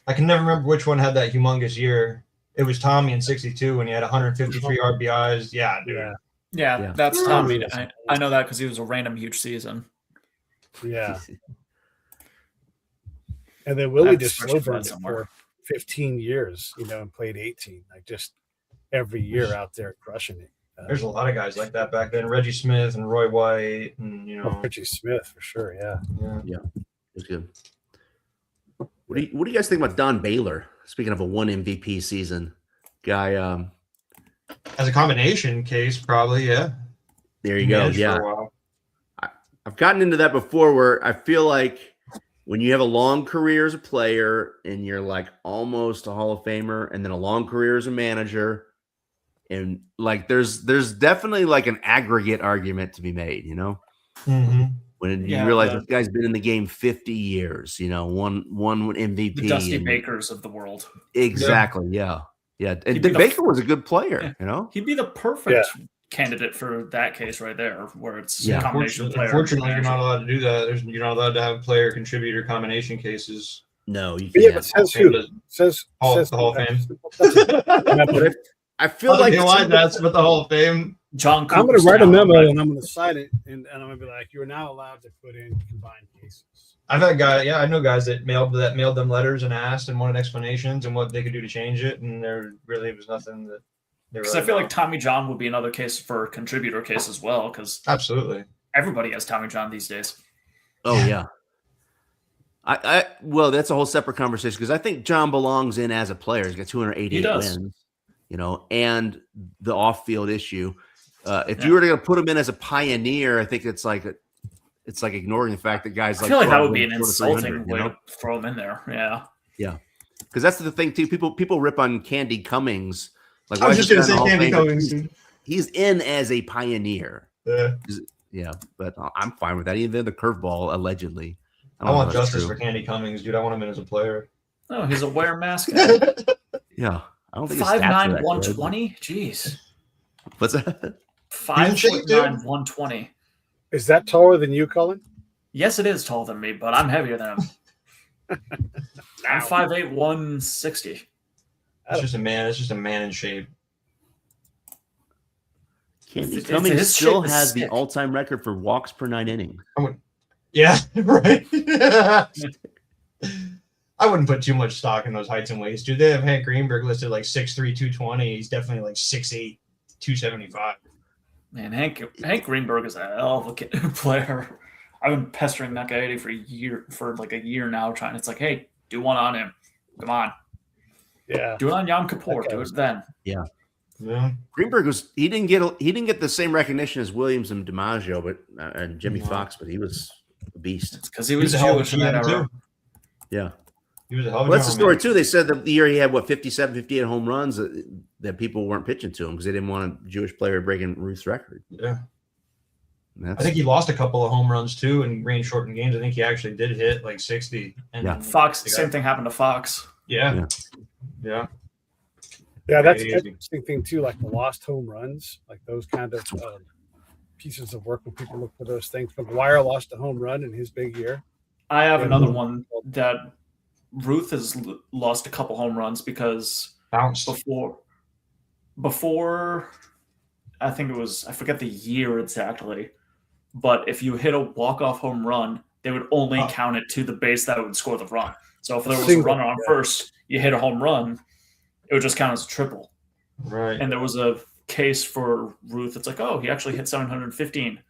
I can never remember which one had that humongous year. It was Tommy in '62 when he had 153 RBIs. Yeah, dude. Yeah, that's Tommy. I know that because he was a random huge season. Yeah. And then Willie I've just searched slow for that burned it somewhere. for 15 years, and played 18. Like just every year out there crushing it. There's a lot of guys like that back then. Reggie Smith and Roy White, and Richie Smith for sure. Yeah. It's good. What do you guys think about Don Baylor? Speaking of a one MVP season guy, as a combination case, probably, yeah. there you go. Yeah, I've gotten into that before, where I feel like when you have a long career as a player and you're like almost a Hall of Famer, and then a long career as a manager, and like there's definitely like an aggregate argument to be made, Mm-hmm. when you realize this guy's been in the game 50 years, one MVP, the Dusty Bakers of the world. Exactly. Yeah. And Baker was a good player, He'd be the perfect candidate for that case right there, where it's a combination of player. Unfortunately, you're not allowed to do that. You're not allowed to have player contributor combination cases. No, you can't. Yeah, but says who? Says the Hall of Fame. But I feel like that's what the Hall of Fame. John Cooper's I'm going to write a memo right? and I'm going to sign it, and I'm going to be like, "You're now allowed to put in combined cases." I've had I know guys that mailed them letters and asked and wanted explanations and what they could do to change it, and there really was nothing that. Because I feel like Tommy John would be another case for a contributor case as well, because absolutely everybody has Tommy John these days. Oh yeah. Well, that's a whole separate conversation, because I think John belongs in as a player. He's got 288 wins, and the off-field issue. If you were to put him in as a pioneer, I think it's like ignoring the fact that guys I feel like that would be an insulting way to throw him in there. Yeah, because that's the thing too. People rip on Candy Cummings. Like, I was just going to say Candy Cummings. He's in as a pioneer. Yeah, but I'm fine with that. Even the curveball, allegedly. I want justice for Candy Cummings, dude. I want him in as a player. No, he's a wear mask. Yeah, I don't think 5'9", 120. Jeez, what's that? 5'9", 120. Is that taller than you, Cullen? Yes, it is taller than me, but I'm heavier than him. I'm 5'8", 160. It's just a man. It's just a man in shape. Candy Cummings still has the all-time record for walks per 9 innings. Yeah, right. I wouldn't put too much stock in those heights and weights, dude. They have Hank Greenberg listed like 6'3", 220. He's definitely like 6'8", 275. Man, Hank Greenberg is a hell of a player. I've been pestering that guy for like a year now, trying. It's like, hey, do one on him. Come on. Yeah. Do it on Yom Kippur. Do it then. Yeah. Greenberg he didn't get the same recognition as Williams and DiMaggio, and Jimmy Fox, but he was a beast. It's because he was Jewish in that era. Yeah. He was a hell of a that's the story too. They said that the year he had 57, 58 home runs, that people weren't pitching to him because they didn't want a Jewish player breaking Ruth's record. Yeah. I think he lost a couple of home runs too in rain shortened games. I think he actually did hit like 60. And Fox, same thing happened to Fox. Yeah. Yeah, that's an interesting thing too, like the lost home runs, like those kind of pieces of work when people look for those things. McGuire lost a home run in his big year. I have another one that Ruth has lost a couple home runs because before I think it was, I forget the year exactly, but if you hit a walk-off home run, they would only count it to the base that would score the run. So if there was a runner on first, you hit a home run, it would just count as a triple. Right. And there was a case for Ruth. It's like, oh, he actually hit 715.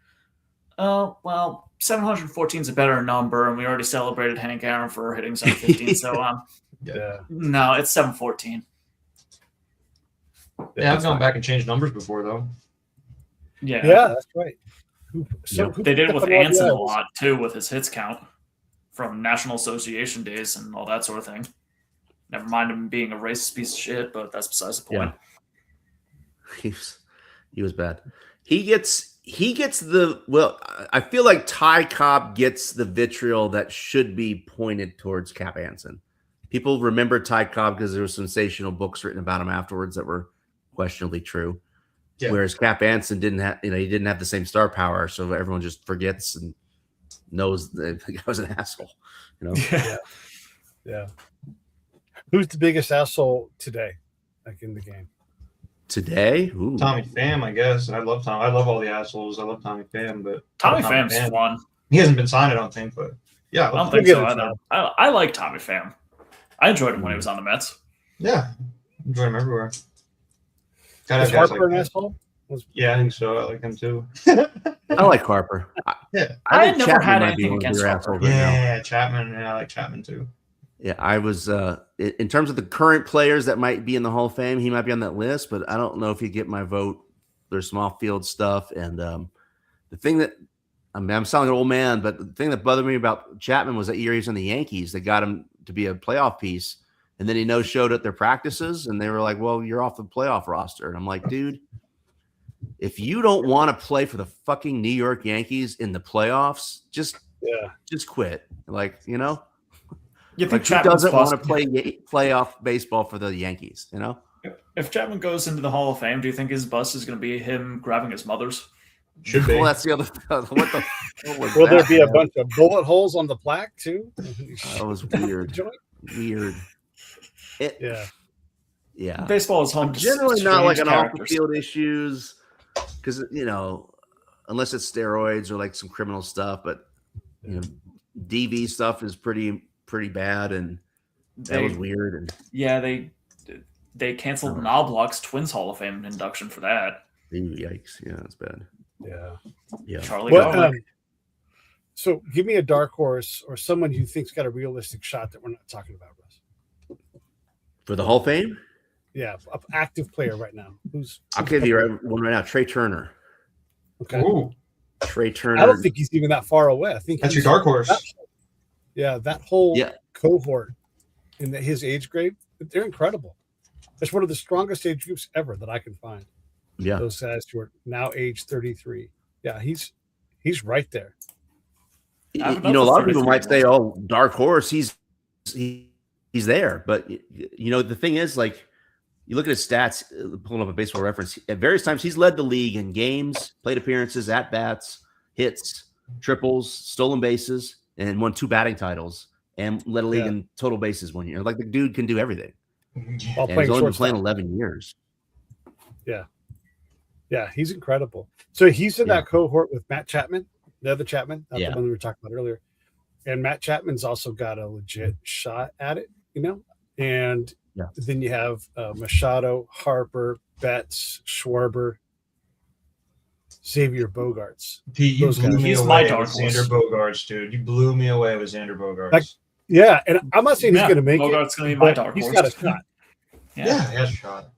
Oh, well, 714 is a better number, and we already celebrated Hank Aaron for hitting 715. So, no, it's 714. Yeah, I've gone back and changed numbers before, though. Yeah, that's right. They did it with Anson a lot, too, with his hits count from National Association days and all that sort of thing. Never mind him being a racist piece of shit, but that's besides the point. Yeah. He was bad. He gets I feel like Ty Cobb gets the vitriol that should be pointed towards Cap Anson. People remember Ty Cobb because there were sensational books written about him afterwards that were questionably true. Yeah. Whereas Cap Anson didn't have the same star power, so everyone just forgets and knows that the guy was an asshole. Yeah. Who's the biggest asshole today? like in the game? Today? Ooh. Tommy Pham, I guess. I love Tom. I love all the assholes. I love Tommy Pham, but Tommy Pham's fun. He hasn't been signed, I don't think, but yeah, I don't think so either. I like Tommy Pham. I enjoyed him when he was on the Mets. Yeah, enjoy him everywhere. Is Harper an asshole? Yeah, I think so. I like him too. I like Harper. Yeah, I think never Chapman had might be anything one of against your Harper. assholes right now. yeah, Chapman. Yeah, I like Chapman too. Yeah, I was in terms of the current players that might be in the Hall of Fame, he might be on that list, but I don't know if he'd get my vote. There's small field stuff. And the thing that I'm sounding an old man, but the thing that bothered me about Chapman was that year he was in the Yankees that got him to be a playoff piece. And then he no-showed at their practices, and they were like, well, you're off the playoff roster. And I'm like, dude, if you don't want to play for the fucking New York Yankees in the playoffs, just quit. Like, you know? You think Like, who Chapman's doesn't want to busted? play playoff baseball for the Yankees, you know? If Chapman goes into the Hall of Fame, do you think his bust is going to be him grabbing his mother's? Should be. Well, that's the other. What the? Will there be a bunch of bullet holes on the plaque too? That was weird. Weird. Yeah. Baseball is home to Generally not like an off the characters. field issues because unless it's steroids or like some criminal stuff, but DV stuff is pretty bad, and that was weird. And yeah, they canceled Knobloch's Twins Hall of Fame induction for that. Yikes! Yeah, that's bad. Yeah. Charlie Well, Garlick. so give me a dark horse or someone you think's got a realistic shot that we're not talking about, Russ. For the Hall of Fame, Yeah, an active player right now. I'll give you one right now. Trey Turner. Okay. Ooh, Trey Turner. I don't think he's even that far away. I think that's your dark horse. That whole Yeah. cohort in his age grade, they're incredible. It's one of the strongest age groups ever that I can find. Yeah. Those guys who are now age 33. Yeah, he's right there. I A don't know lot if of people 33 might say, "Oh, dark horse." He's there, but the thing is, like, you look at his stats. Pulling up a baseball reference, at various times he's led the league in games, plate appearances, at bats, hits, triples, stolen bases, and won 2 batting titles, and led a league in total bases 1 year. Like, the dude can do everything. While And he's only been shortstop. playing 11 years. Yeah, he's incredible. So he's in that cohort with Matt Chapman, the other Chapman, not the one we were talking about earlier. And Matt Chapman's also got a legit shot at it, And then you have Machado, Harper, Betts, Schwarber, Xavier Bogaerts. Pete, you Those blew guys. me He's my away dark with horse. Xander Bogaerts, dude. You blew me away with Xander Bogaerts. Like, yeah, and I'm not saying he's going to make Bogart's it. going to be my but dark he's horse. got a shot. yeah, he has a shot.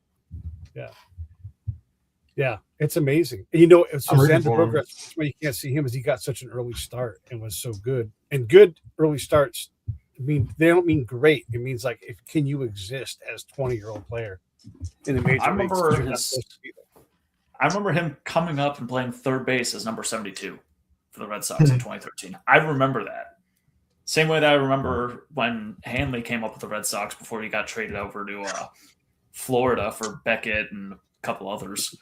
Yeah, it's amazing. So I'm rooting Xander for him. Bogaerts, that's why you can't see him is he got such an early start and was so good. And good early starts they don't mean great. It means like can you exist as 20-year-old player in the major I leagues? remember You're not supposed to be there. I remember him coming up and playing third base as number 72 for the Red Sox in 2013. I remember that. Same way that I remember when Hanley came up with the Red Sox before he got traded over to Florida for Beckett and a couple others.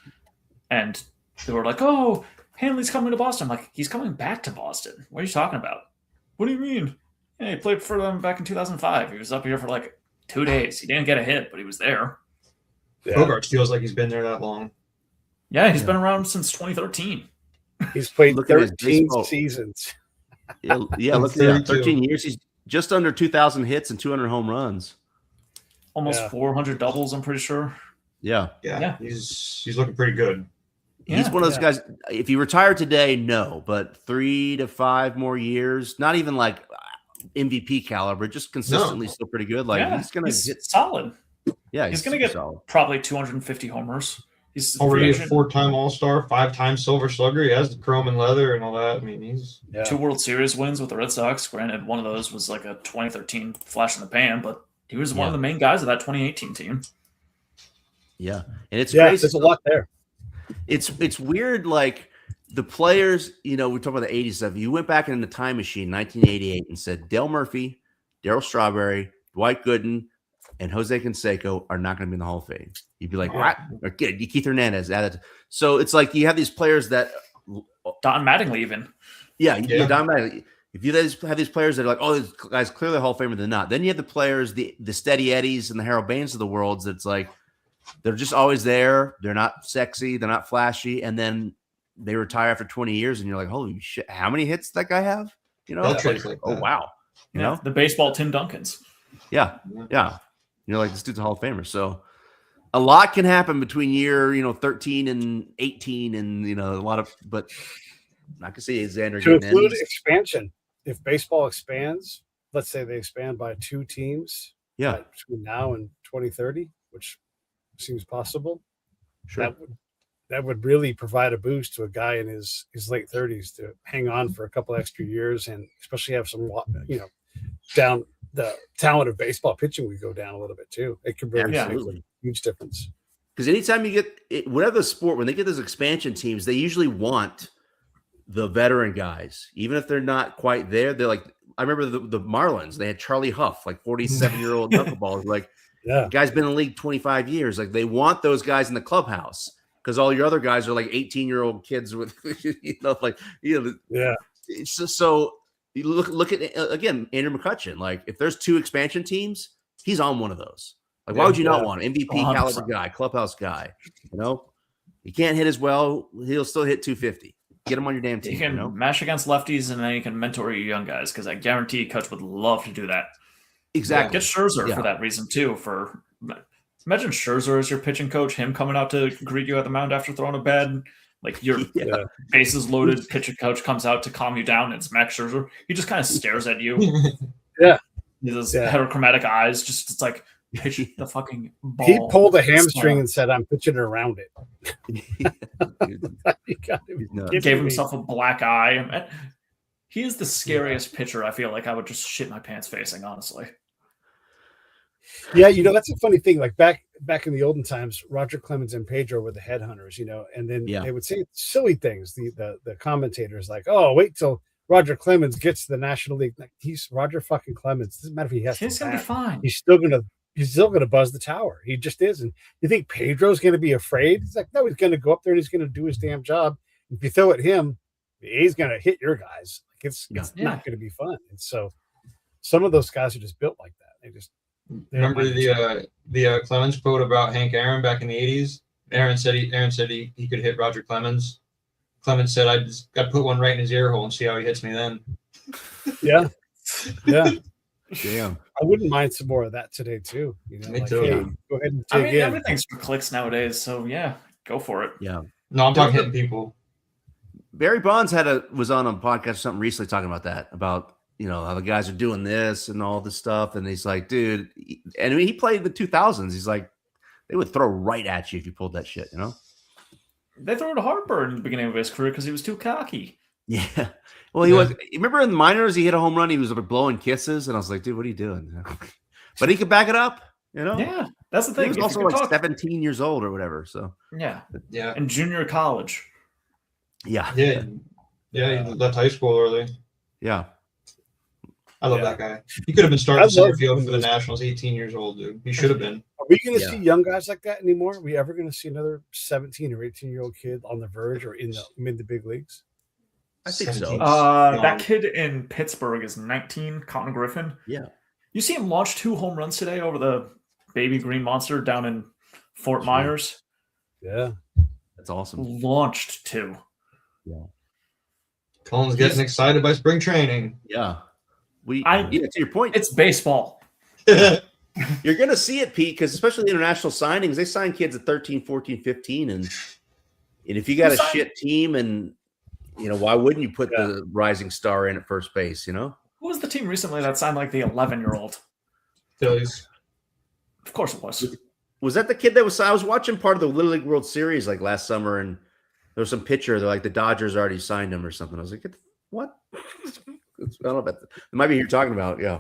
And they were like, oh, Hanley's coming to Boston. I'm like, he's coming back to Boston. What are you talking about? What do you mean? Yeah, he played for them back in 2005. He was up here for like 2 days. He didn't get a hit, but he was there. Yeah. Bogaerts feels like he's been there that long. Yeah, he's been around since 2013. He's played Look at his 13 baseball. seasons. Yeah, look at 32. that. 13 years. He's just under 2,000 hits and 200 home runs. Almost 400 doubles, I'm pretty sure. Yeah. Yeah. He's looking pretty good. He's one of those guys. If he retired today, no, but 3 to 5 more years, not even like MVP caliber, just consistently still pretty good. Like he's going to get solid. Yeah, he's going to get solid. Probably 250 homers. He's already a 4-time All-Star, 5-time Silver Slugger. He has the chrome and leather and all that. I mean, he's 2 World Series wins with the Red Sox. Granted, one of those was like a 2013 flash in the pan, but he was one of the main guys of that 2018 team. Yeah, and it's crazy. There's a lot there. It's weird, like the players, we talk about the 80s stuff. You went back in the time machine, 1988, and said Dale Murphy, Darryl Strawberry, Dwight Gooden, and Jose Canseco are not going to be in the Hall of Fame. You'd be like, what? Or get Keith Hernandez added. So it's like you have these players that Don Mattingly even. Don Mattingly. If you have these players that are like, oh, this guy's clearly a Hall of Famer, they're not. Then you have the players, the Steady Eddies and the Harold Baines of the world. That's like, they're just always there. They're not sexy. They're not flashy. And then they retire after 20 years and you're like, holy shit, how many hits did that guy have? You know, oh, wow. You know, the baseball Tim Duncans. Yeah. You're like, this dude's a Hall of Famer. So a lot can happen between year, 13 and 18 and, a lot of, but I can see Xander to getting include in. expansion. If baseball expands, let's say they expand by 2 teams between now and 2030, which seems possible. Sure. That would really provide a boost to a guy in his late 30s to hang on for a couple extra years and especially have some, down the talent of baseball pitching would go down a little bit too. It could really make a huge difference. Because anytime you get it, whatever the sport, when they get those expansion teams, they usually want the veteran guys, even if they're not quite there. They're like, I remember the Marlins, they had Charlie Huff, like 47-year-old knuckleballer, like, the guy's been in the league 25 years. Like, they want those guys in the clubhouse because all your other guys are like 18-year-old kids with, So you look at, again, Andrew McCutchen. Like, if there's 2 expansion teams, he's on one of those. Like, why would you not want him? MVP 100%. caliber guy, clubhouse guy. He can't hit as well. He'll still hit 250. Get him on your damn team. You can mash against lefties, and then you can mentor your young guys because I guarantee Kutch would love to do that. Exactly. Get Scherzer for that reason too. Imagine Scherzer as your pitching coach, him coming out to greet you at the mound after throwing a bad, like your bases loaded pitching coach comes out to calm you down. It's Max Scherzer. He just kind of stares at you. Those heterochromatic eyes. It's like pitch the fucking ball. He pulled a hamstring and said, "I'm pitching around it." Gave himself a black eye. He is the scariest pitcher. I feel like I would just shit my pants facing, honestly. Yeah, that's a funny thing. Like back in the olden times, Roger Clemens and Pedro were the headhunters, and then they would say silly things. The commentators like, "Oh, wait till Roger Clemens gets to the National League." Like, he's Roger fucking Clemens. Doesn't matter if he has. He's gonna be fine. He's still gonna buzz the tower. He just is. And you think Pedro's gonna be afraid? He's like, no, he's gonna go up there and he's gonna do his damn job. If you throw at him, he's gonna hit your guys. Like, it's not gonna be fun. And so some of those guys are just built like that. They just remember the Clemens quote about Hank Aaron back in the 80s. Aaron said he could hit Roger Clemens. Clemens said, I just got to put one right in his ear hole and see how he hits me then. Yeah. Damn. I wouldn't mind some more of that today too. Me too. Hey, go ahead and dig in. Everything's for clicks nowadays, so go for it. Yeah. No, I'm talking hitting people. Barry Bonds was on a podcast or something recently talking about that, about how the guys are doing this and all this stuff, and he's like, dude, and I mean, he played the 2000s. He's like, they would throw right at you if you pulled that shit, They threw to Harper in the beginning of his career because he was too cocky. Yeah. Well, he was. Remember in the minors, he hit a home run. He was blowing kisses, and I was like, dude, what are you doing? But he could back it up, Yeah, that's the thing. He was also like 17 years old or whatever. So yeah. In junior college. Yeah. He left high school early. Yeah. I love that guy. He could have been starting center field for the Nationals, 18 years old, dude. He should have been. Are we going to see young guys like that anymore? Are we ever going to see another 17 or 18-year-old kid on the verge or in the big leagues? I think so. That kid in Pittsburgh is 19, Cotton Griffin. Yeah. You see him launch 2 home runs today over the baby green monster down in Fort Myers. Yeah. That's awesome. Launched 2. Yeah. Cullen's getting excited by spring training. Yeah. To your point, it's baseball. You're going to see it, Pete, because especially the international signings, they sign kids at 13, 14, 15. And if you got a shit team and, why wouldn't you put the rising star in at first base, Who was the team recently that signed like the 11-year-old? Phillies. Of course it was. Was that the kid that I was watching part of the Little League World Series like last summer, and there was some pitcher, they're like the Dodgers already signed him or something. I was like, what? I don't know about that. It might be who you're talking about. Yeah.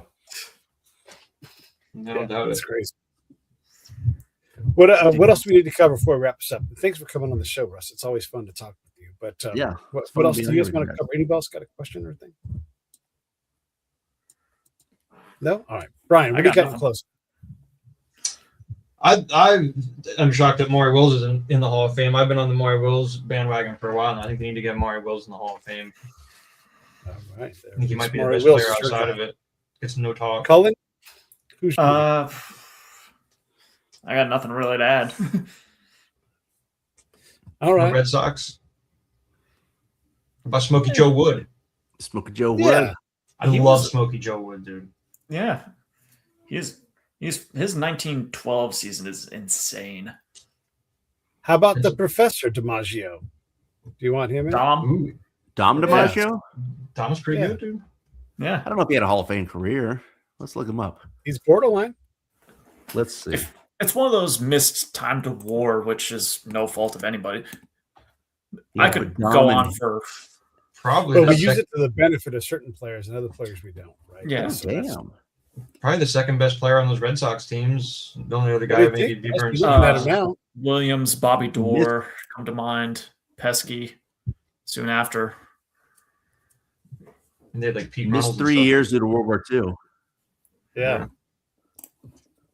No doubt. That's crazy. What else do we need to cover before we wrap this up? Thanks for coming on the show, Russ. It's always fun to talk with you. But what else do you guys want to cover? Anybody else got a question or anything? No? All right. Brian, what do you got to close? I am shocked that Maury Wills is in the Hall of Fame. I've been on the Maury Wills bandwagon for a while, and I think they need to get Maury Wills in the Hall of Fame. All right. I think he might be the best player outside of it. It's no talk. Cullen? I got nothing really to add. All The right. Red Sox. What about Smokey Joe Wood? Smokey Joe Yeah. Wood. I He love was- Smokey Joe Wood, dude. Yeah. His 1912 season is insane. How about the Professor DiMaggio? Do you want him in? Dom? Ooh, Dom Yeah. DiMaggio? Tom's pretty Yeah. good, dude. Yeah. I don't know if he had a Hall of Fame career. Let's look him up. He's borderline. Let's see. It's one of those missed time to war, which is no fault of anybody. Yeah, I could but Dom go and- on for Probably But we the use sec- it to the benefit of certain players and other players we don't, right? Yeah. So that's- Damn. probably the second best player on those Red Sox teams. The only other What guy do you maybe think? be Must be Burns. looking at him now. Williams, Bobby Dorr come to mind, Pesky soon after. And they had like Pete Missed Reynolds and 3 stuff. years due to World War II. Yeah.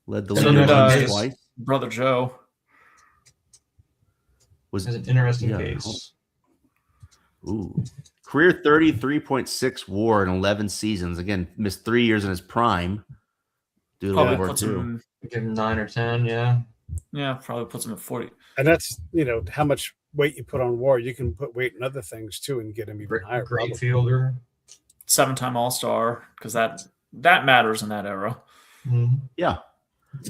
Led the So league then, twice. Brother Joe. Was That's an interesting Yeah. case. Ooh. Career 33.6 WAR in 11 seasons. Again, missed 3 years in his prime due to Probably World War puts II. him. Give him 9 or 10, yeah. Yeah, probably puts him at 40. And that's, how much weight you put on war. You can put weight in other things too and get him even Great, higher. great probably. fielder. 7-time All-Star, because that matters in that era. Mhm. Yeah.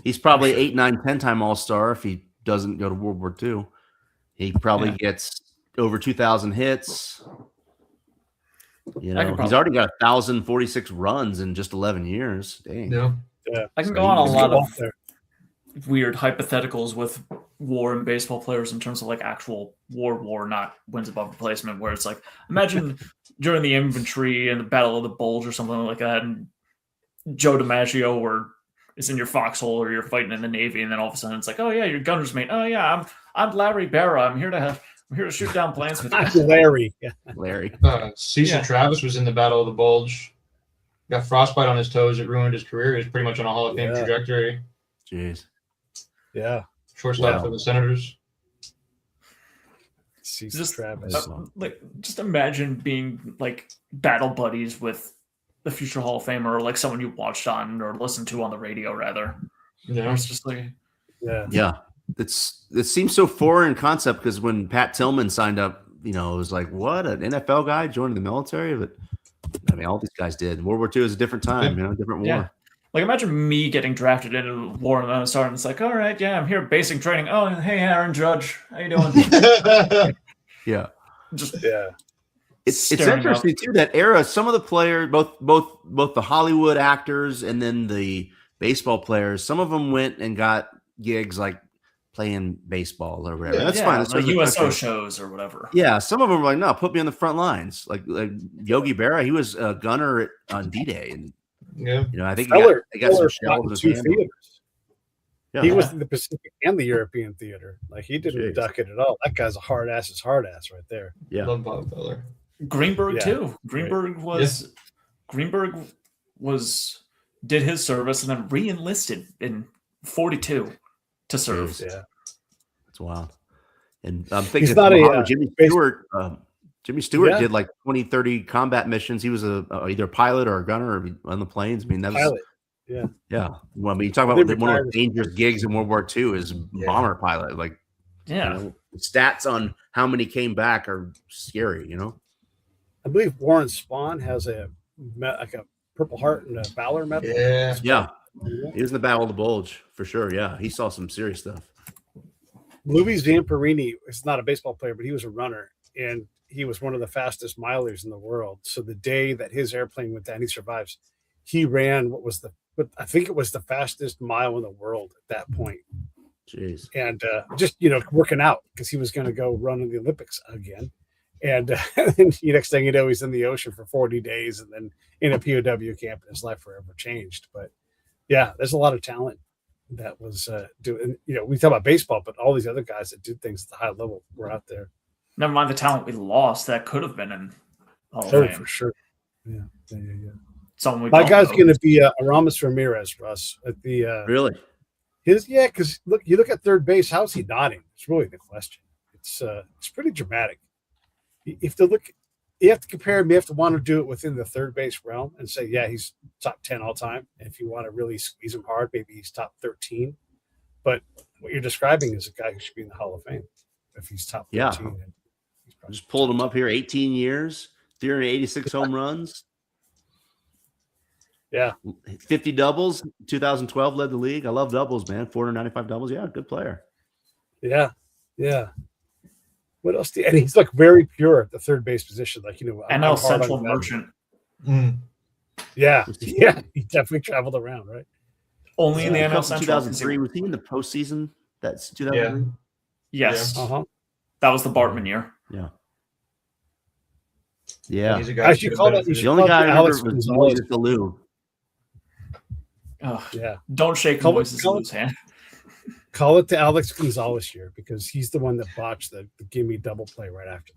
He's probably 8, 9, 10-time All-Star if he doesn't go to World War II. He probably Yeah. gets over 2,000 hits. I can He's probably- already got 1,046 runs in just 11 years. Dang. Yeah. I can So go on a he's lot Good of ball there. weird hypotheticals with war and baseball players in terms of like actual war, not wins above replacement, where it's like, imagine during the infantry and the Battle of the Bulge or something like that, and Joe DiMaggio is in your foxhole or you're fighting in the Navy, and then all of a sudden it's like, oh yeah, your gunner's mate. Oh yeah, I'm Larry Barra. I'm here to shoot down planes with you. Larry. Yeah. Larry. Cecil Yeah. Travis was in the Battle of the Bulge. Got frostbite on his toes. It ruined his career. He's pretty much on a Hall of Fame Yeah. trajectory. Jeez. Yeah. Shortstop Wow. for the Senators. Cecil Just, Travis. just imagine being like battle buddies with the future Hall of Famer, or like someone you watched on or listened to on the radio, rather. Yeah. It's just like, Yeah. Yeah. It seems so foreign concept because when Pat Tillman signed up, it was like, what, an NFL guy joining the military? But I mean, all these guys did. World War II is a different time, different war. yeah. Like imagine me getting drafted into the war and then starting. It's like, all right, yeah, I'm here basic training. Oh, hey, Aaron Judge, how you doing? Yeah. Just Yeah. It's staring interesting too, that era, some of the players, both the Hollywood actors and then the baseball players, some of them went and got gigs like playing baseball or whatever. Yeah. That's yeah, fine. That's like what the USO country- shows or whatever. Yeah, some of them were like, no, put me on the front lines. Like Yogi Berra, he was a gunner on D-Day, and Yeah. I think Feller he got some fought shells in in his two hand. theaters. Yeah. He was in the Pacific and the European theater. Like he didn't Jeez. duck it at all. That guy's a hard ass right there. Yeah. Love Bob Feller. Greenberg Yeah. too. Greenberg did his service and then re-enlisted in 42 to serve. Jeez. Yeah. That's wild. And I'm thinking He's not a, Jimmy base- Stewart. Jimmy Stewart Yeah. did like 20, 30 combat missions. He was either a pilot or a gunner on the planes. I mean, that was Pilot. yeah. Well, I mean, you talk They about one of retired the dangerous gigs in World War II is bomber pilot. Like, Yeah. stats on how many came back are scary. I believe Warren Spahn has a Purple Heart and a Valor medal. Yeah. Yeah, he was in the Battle of the Bulge for sure. Yeah, he saw some serious stuff. Louis Zamperini is not a baseball player, but he was a runner, and he was one of the fastest milers in the world. So the day that his airplane went down, he survives. He ran I think it was the fastest mile in the world at that point. Jeez. And just working out because he was going to go run in the Olympics again. And then next thing you know, he's in the ocean for 40 days and then in a POW camp, and his life forever changed. But yeah, there's a lot of talent that was doing. We talk about baseball, but all these other guys that did things at the high level were out there. Never mind the talent we lost that could have been in Hall of Oh, Fame. for sure. Yeah. Someone we My don't guy's know. going to be Aramis Ramirez, Russ. At the Really? because you look at third base. How's he nodding? It's really the question. It's pretty dramatic. If you have to compare him. You have to want to do it within the third base realm and say, yeah, he's top 10 all time. And if you want to really squeeze him hard, maybe he's top 13. But what you're describing is a guy who should be in the Hall of Fame if he's top 13. Yeah. And he's probably Just pulled him up here, 18 years, 386 home runs. Yeah. 50 doubles. 2012 led the league. I love doubles, man. 495 doubles. Yeah, good player. Yeah. Yeah. What else? And he's like very pure at the third base position. Like, I'm NL hard Central on that. Merchant. Yeah. Yeah. He definitely traveled around, right? Only in the Cup NL in Central. 2003. Was he in the postseason? That's 2003. Yes. Uh-huh. That was the Bartman year. Yeah. Yeah. He's a guy I should call that The only guy I remember Alex was Gonzalez. Moises Alou. Ugh. Yeah. Don't shake Call it- Moises call it- Alou's hand. Call it the Alex Gonzalez year because he's the one that botched the gimme double play right after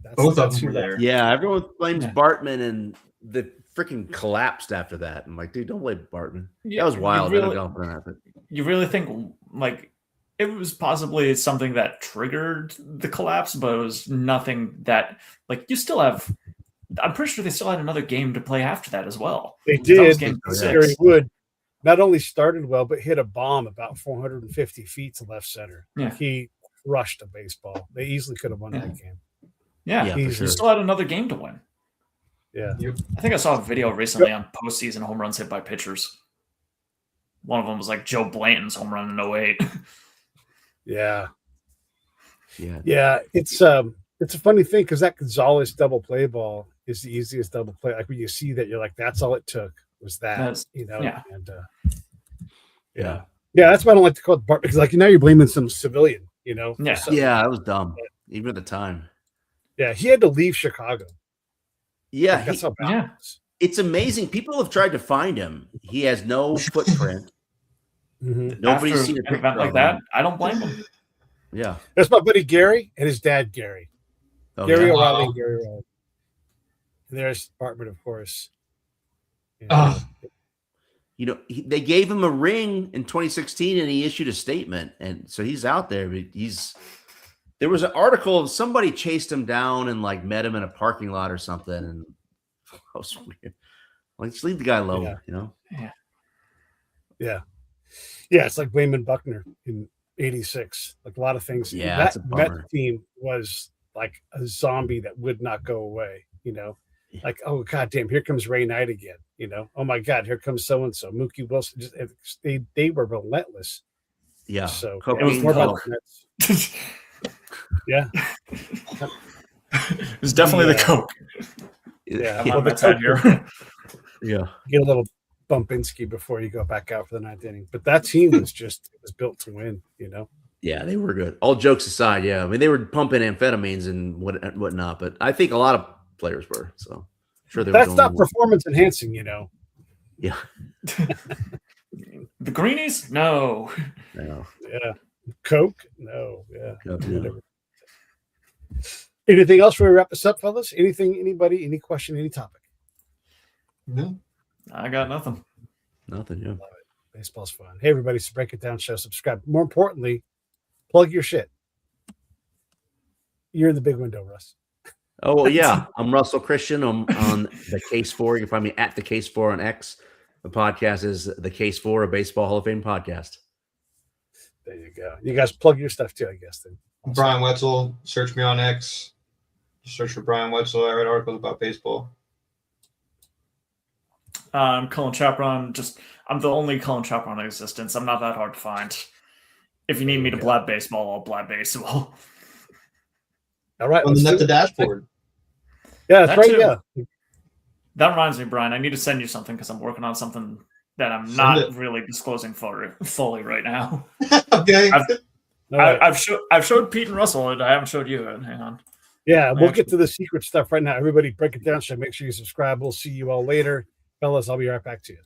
that. Both of them who were that- there. Yeah, everyone blames Yeah. Bartman, and the freaking collapsed after that. I'm like, dude, don't blame Bartman. Yeah, That was you wild. really- I don't know if that happened. You really think like it was possibly something that triggered the collapse, but it was nothing that like you still have. I'm pretty sure they still had another game to play after that as well. They That was did. game Gary 6. Wood not only started well, but hit a bomb about 450 feet to left center. Yeah. He crushed a baseball. They easily could have won that game. Yeah, Yeah, for you sure. still had another game to win. Yeah. I think I saw a video recently on postseason home runs hit by pitchers. One of them was like Joe Blanton's home run in 08. Yeah. Yeah. Yeah. It's a funny thing because that Gonzalez double play ball is the easiest double play. Like when you see that, you're like, that's all it took was that, That's- yeah. And Yeah. yeah, that's why I don't like to call it Bart because like now you're blaming some civilian, for Yeah. something. Yeah, that was dumb. Even at the time. Yeah, he had to leave Chicago. Yeah. Like, that's how bad yeah. it was. It's amazing. People have tried to find him. He has no footprint. Mhm. Nobody's After seen a an picture event like of that. him. I don't blame him. Yeah. That's my buddy Gary and his dad Gary. Oh, Gary yeah. O'Reilly, Wow. Gary O'Reilly. And there's Bartman, of course. And, Oh. They gave him a ring in 2016 and he issued a statement. And so he's out there. But there was an article of somebody chased him down and like met him in a parking lot or something. And that was weird. Like, just leave the guy alone, Yeah. Yeah, it's like Wayman Buckner in '86. Like a lot of things. Yeah, that that's a bummer. Met team was like a zombie that would not go away. Yeah. Like, oh goddamn, here comes Ray Knight again. Oh my God, here comes so and so. Mookie Wilson. They were relentless. Yeah. So Cocaine it was more about Coke. the Mets. Yeah, It was definitely the Yeah. Coke. yeah. I'm Well, on the that side Coke- here. Yeah. Get a little Bumpinski before you go back out for the ninth inning. But that team was built to win. Yeah, they were good. All jokes aside, yeah. I mean, they were pumping amphetamines and whatnot, but I think a lot of players were. So sure they were That's doing not more. performance enhancing. Yeah. The Greenies? No. No. Yeah. Coke? No. Yeah. No. Whatever. Anything else before we wrap this up, fellas? Anybody, any question, any topic? No. I got nothing. Nothing. Yeah. Baseball's fun. Hey, everybody, so Break It Down show, subscribe. More importantly, plug your shit. You're in the big window, Russ. Oh, well, yeah. I'm Russell Christian. I'm on the Case 4. You can find me at the Case 4 on X. The podcast is the Case 4, a Baseball Hall of Fame podcast. There you go. You guys plug your stuff too, I guess. Then Brian Wetzel. Search me on X. Just search for Brian Wetzel. I write articles about baseball. Cullen Chapron. I'm the only Cullen Chapron in existence. I'm not that hard to find. If you need me to blab baseball, I'll blab baseball. all right. On let's the do net, the it. dashboard. Yeah, that's That right. too. Yeah. That reminds me, Brian, I need to send you something because I'm working on something that I'm Send not it. really disclosing fully right now. Okay. All right. I've showed Pete and Russell it. I haven't showed you it. Hang on. Yeah, we'll get to the secret stuff right now. Everybody, Break It Down show. Make sure you subscribe. We'll see you all later. Fellas, I'll be right back to you.